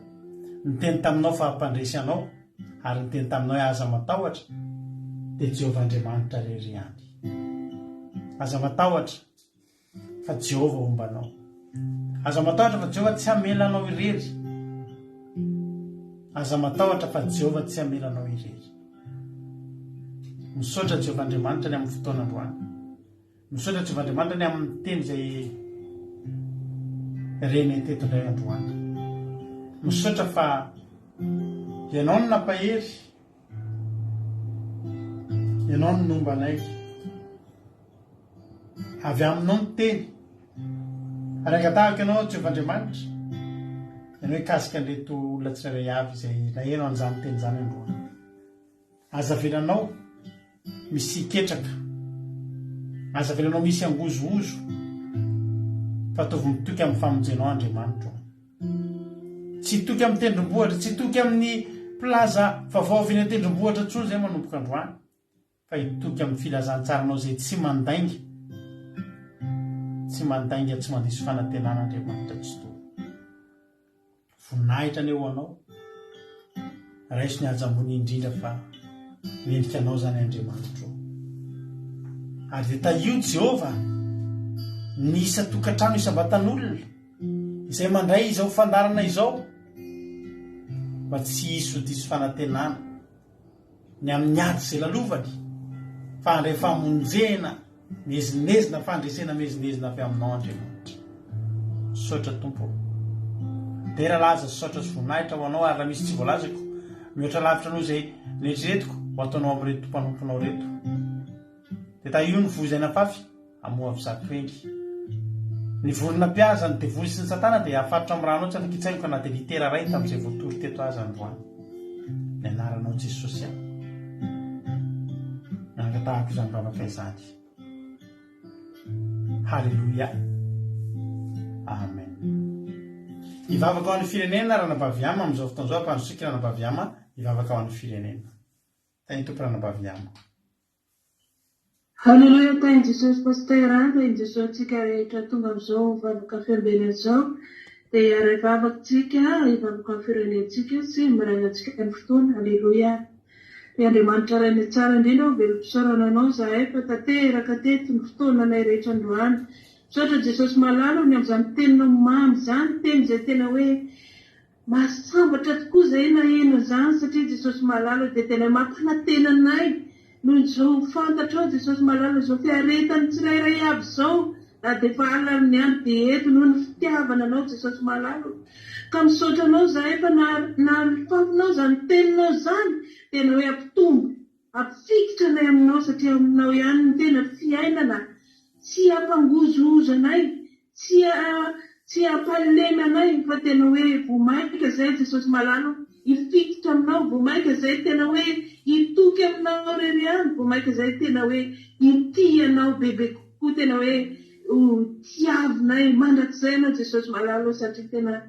ny teny taminao fa hampandresy anao, ary ny teny taminao hoe aza matahotra, dia Jehovah Andriamanitra rery ihany. Aza matahotra fa Jehovah ombanao. Aza matahotra fa Jehovah tsy hamelanao irery. Aza matahotra fa Jehovah tsy hamelanao irery. Misaotra Jehovah Andriamanitra ny amin'ny fotoana androany. Misaotra Jehovah Andriamanitra ny amin'ny teny izay reny teto indray androany. Misaotra fa ianao no nampahery, ianao no nombanay, avy aminao ny teny. Araka tahaka ianao Jehovah Andriamanitra, ianao hikasika an'ireto olona tsirairay avy izay naheno an'izany teny izany androany. Aza velanao misy ketraka, aza velanao misy angozoozo, fa tovy mitoky amin'ny famonjenao Andriamanitra. Tsy toky amin'ny tendrombohitra, tsy toky amin'ny plaza vaovao avy ny tendrombohitra intsony izay manomboka androany, fa hitoky amin'ny filazantsaranao izay tsy mandainga, tsy mandainga, tsy mandiso fanantenan'Andriamanitra tsy toa. Voninahitra ny eo anao, raiso ny haja ambony indrindra fa mendrika anao zany Andriamanitra ary dia taio Jehova nisa tokantrano isam-batan'olona izay mandray izao fandarana izao mba tsy hisy ho diso fanantenana ny amin'ny ady izay lalovany fa andray famonjena mezinezina fandresena mezinezina avy aminao Andriamanitra. Saotra Tompo tera laza saotra sy voninahitra ho anao ary raha misy tsy voalazako mihoatra lavitra anao izay neritreretiko ho ataonao amin'reto mpanomponao reto dia ta io ny vozaina fafy amoa avy zakoengy ny vorona mpiaza ny devoly sy ny satana dia afatotra amin'ny ranao tsy afaka hitsaiko anaty litera ray tamin'izay voatory teto azy androany ny anaranao Jesosy aho nangatahako izany vavaka izany. Halleluia, amen. Hivavaka ho an'ny firenena ranam-baviama amin'izao fotoan'izao ampanosika ranam-baviama hivavaka ho an'ny firenena. Tany tompo ranam-baviama. Halleluia, tany Jesosy pasterana, tany Jesosy tsika rehetra tonga amin'izao vavaka firenena zao dia hiara hivavakantsika hivavaka amin'ny firenentsika sy miranantsika ny fotoana. Halleluia. Ny Andriamanitra rainy tsara indrindra velom-pisaorana anao zahay fa tanteraka teto ny fotoana nay rehetra androany. Misaotra Jesosy malalo ny amin'izany teninao mamy izany, teny izay tena hoe mahasambatra tokoa izay na eno izany satria Jesosy malalo dia tena mampanantenanay noho izao fantatrao Jesosy malalo izao fiaretany tsirairay aby izao na dia efa alina ny andro dia eto noho ny fitiavana anao Jesosy malalo. Ka misaotra anao zahay fa na fafinao izany teninao izany tena hoe ampitombo ampifikitra anay aminao satria aminao ihany ny tena fiainana tsy ampangozozo anay tsy ampalemy anay fa tena hoe vomaika izay Jesosy malalo hifikitra aminao vomaika izay tena hoe hitoky aminao rery ihany vomaika izay tena hoe hity anao bebe kokoa tena hoe tiavinay mandrakizay anao Jesosy malalo satria tena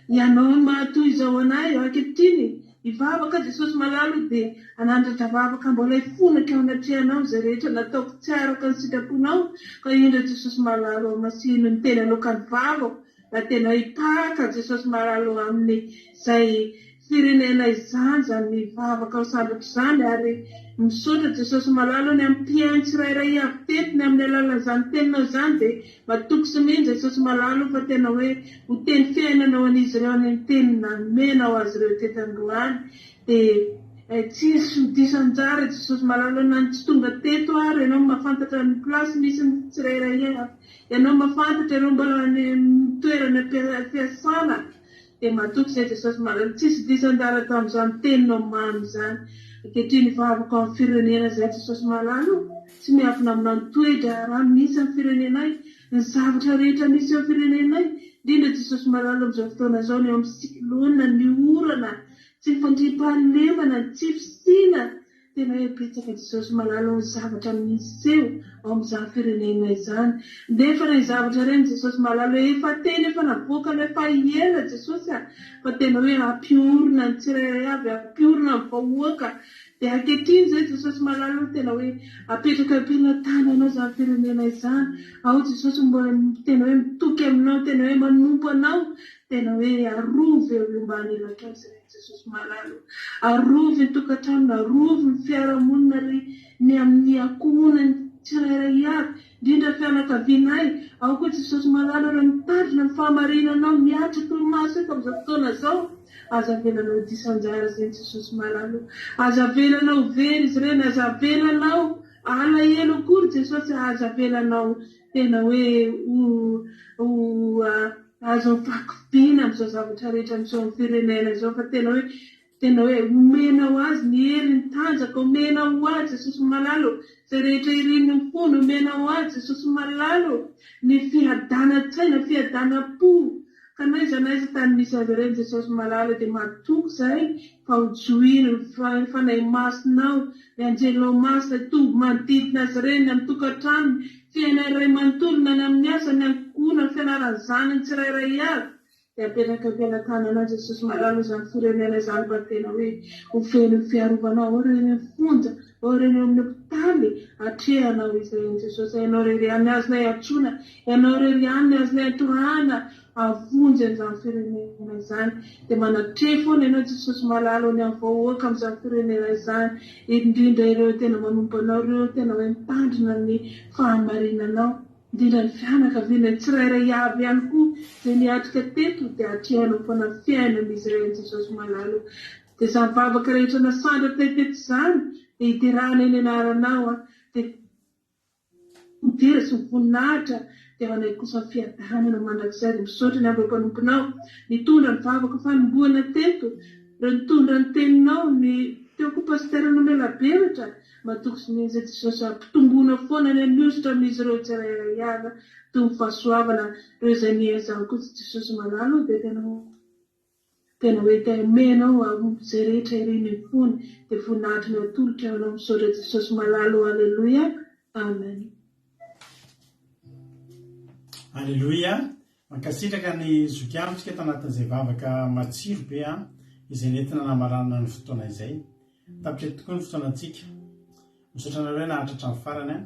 ianao mahatoy izao anay ankehitriny hivavaka Jesosy malalo dia anandratra vavaka mbola hifonaka ao anatrehanao izay rehetra nataoko tsy araka ny sitraponao ka indra Jesosy malalo masino ny tena lokany vavako na tena hipaka Jesosy malalo amin'ny izay firenena izany zany vavaka ao sambatra izany ary misaotra Jesosy malalo ny amin'ny mpiainy tsirairay avy teto ny amin'ny alalan'izany teninao izany dia matoky sy mihitsy Jesosy malalo fa tena hoe ho teny fiainanao an'izy ireo ny teny namenao azy ireo teto androany dia tsisy diso anjara Jesosy malalo na ny tsy tonga teto ary ianao mahafantatra ny plasy misy ny tsirairay avy ianao mahafantatra ireo mbola ny toerana fiasana dia matoky izay Jesosy malalo tsisy diso anjara tao amin'izany teninao mamy izany. Ankehitriny vavaka ao amin'ny firenena izay Jesosy malalo tsy miafina aminao ny toetra raha misy amin'ny firenenay ny zavatra rehetra misy ao amin'ny firenenay indrindra Jesosy malalo amin'izao fotoana izao ny eo amin'ny siklona ny orana tsy fandriam-pahalemana tsy fisina tena hoe betsaka Jesosy malalo ny zavatra misy eo ao amin'izany firenena izany nefa ny zavatra ireny Jesosy malalo efa teny efa navoaka ny efa hiela Jesosy fa tena hoe ampiorina ny tsirairay avy ampiorina ny vahoaka dia ankehitriny izay Jesosy malalo tena hoe apetraka ampiorina tananao izany firenena izany ao Jesosy mbola tena hoe mitoky aminao tena hoe manompo anao tena hoe arovy eo ambany elatra izay Jesosy malalo arovy ny tokantrano arovy ny fiarahamonina ny amin'ny ankohonany tsirairay avy indrindra fianakavianay ao koa Jesosy malalo raha mitandrina ny fahamarinanao miatra tolomaso eto amin'izao fotoana izao aza avelanao diso anjara izay Jesosy malalo aza avelanao very izy ireny aza avelanao alahelo akory Jesosy aza avelanao tena hoe azo mifakiviana amin'izao zavatra rehetra amin'izao amin'ny firenena izao fa tena hoe omenao azy ny hery ny tanjaka omenao azy Jesosy malalo izay rehetra iriny ny fony omenao azy Jesosy malalo ny fiadana-tsaina fiadana-po ka naiza tany misy azy ireny Jesosy malalo dia matoky izay fa hojohiny ny fanahy masonao ny anjelao masina tonga manodidina azy ireny amin'ny tokantrano fiainany iray manontolo na amin'ny asa ny ankohona ny fianarany zanany tsirairay avy dia apetraka ampianatanana Jesosy malalo izany firenena izany mba tena hoe ho feno fiarovanao ao ireny ny fonja ao ireny amin'ny hopitaly atrehanao izay Jesosy ianao rery ihany azonay atsoina ianao rery ihany azonay atorana avonjy an'izany firenena izany dia manatre foana ianao Jesosy malalo ny amin'ny vahoaka amin'izany firenena izany, indrindra ireo tena manompo anao, ireo tena hoe mitandrina ny fahamarinanao, indrindra ny fianakaviana ny tsirairay avy ihany koa izay niatrika teto dia atrehanao foana ny fiainan'izy ireny Jesosy malalo. Dia izany vavaka rehetra nasandra teto izany dia iterahana eny anaranao dia midera sy mivoninahitra dia manay kosa ny fiadanana mandrakizay dia misaotra ny amin'ny mpanomponao nitondra ny vavaka fanombohana teto, ireo nitondra ny teninao ny teo koa pastera Nomelabelatra matoky sy nin'izay Jesosy ampitomboana foana ny anositra amin'izy ireo tsirairay avy toy ny fahasoavana ireo izay niezahany kosa Jesosy malalo dia tena hoe tamenao izay rehetra ireny foana dia voninahitra ny atolotra anao misaotra Jesosy malalo. Alleluia, amen. Alleluia. Mankasitraka ny zoky amitsika tanatin'izay vavaka matsiro be izay nentina namaranana ny fotoana izay. Tapitra tokoa ny fotoanantsika. Misaotra anareo nahatratra amin'ny farany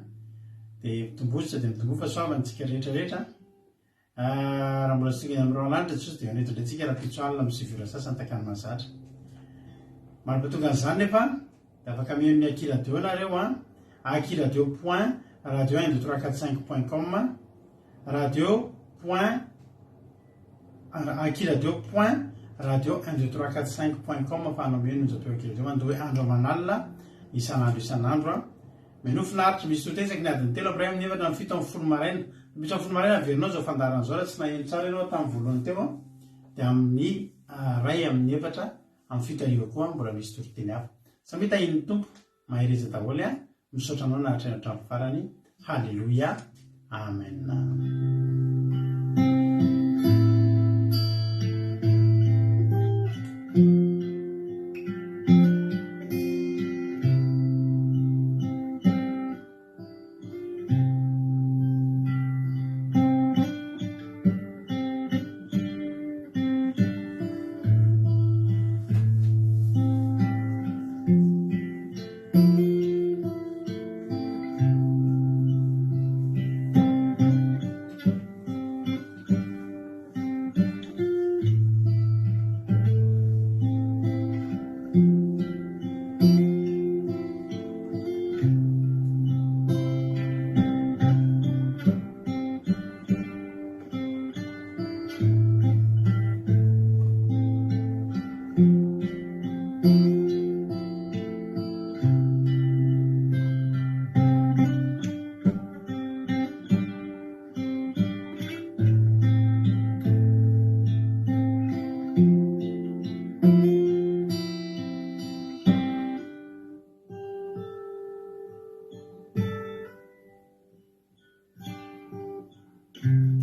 dia mitombotsy dia mitombo fahasoavantsika rehetrarehetra. Raha mbola singa amin'ireo alanitra Jesosy dia anetondrentsika raha pitso alina amin'ny sivy ora sasany takany mahazatra. Marim-potonga an'izany nefa dia afaka amin'ny Aki Radio nareo Aki Radio point radio 12345.com Aki Radio point radio 12345.com afahanao miheno nizateo Aki Radio mandoa hoe andro aman'alina isan'andro menofinaritra misy totezaka ny adiny telo apray amin'ny efatra amin'ny fito amin'ny folo maraina misy amin'ny folo maraina averinao zao fandaran'izao raha tsy naheno tsara ianao tamin'ny voalohany teo dia amin'ny ray amin'ny efatra amin'ny fito ariva koa mbola misy toriteny hafa. Samy tahiny tompo mahereza daholo misaotra anao nahatrany hatramin'ny farany. Halleluia, amen.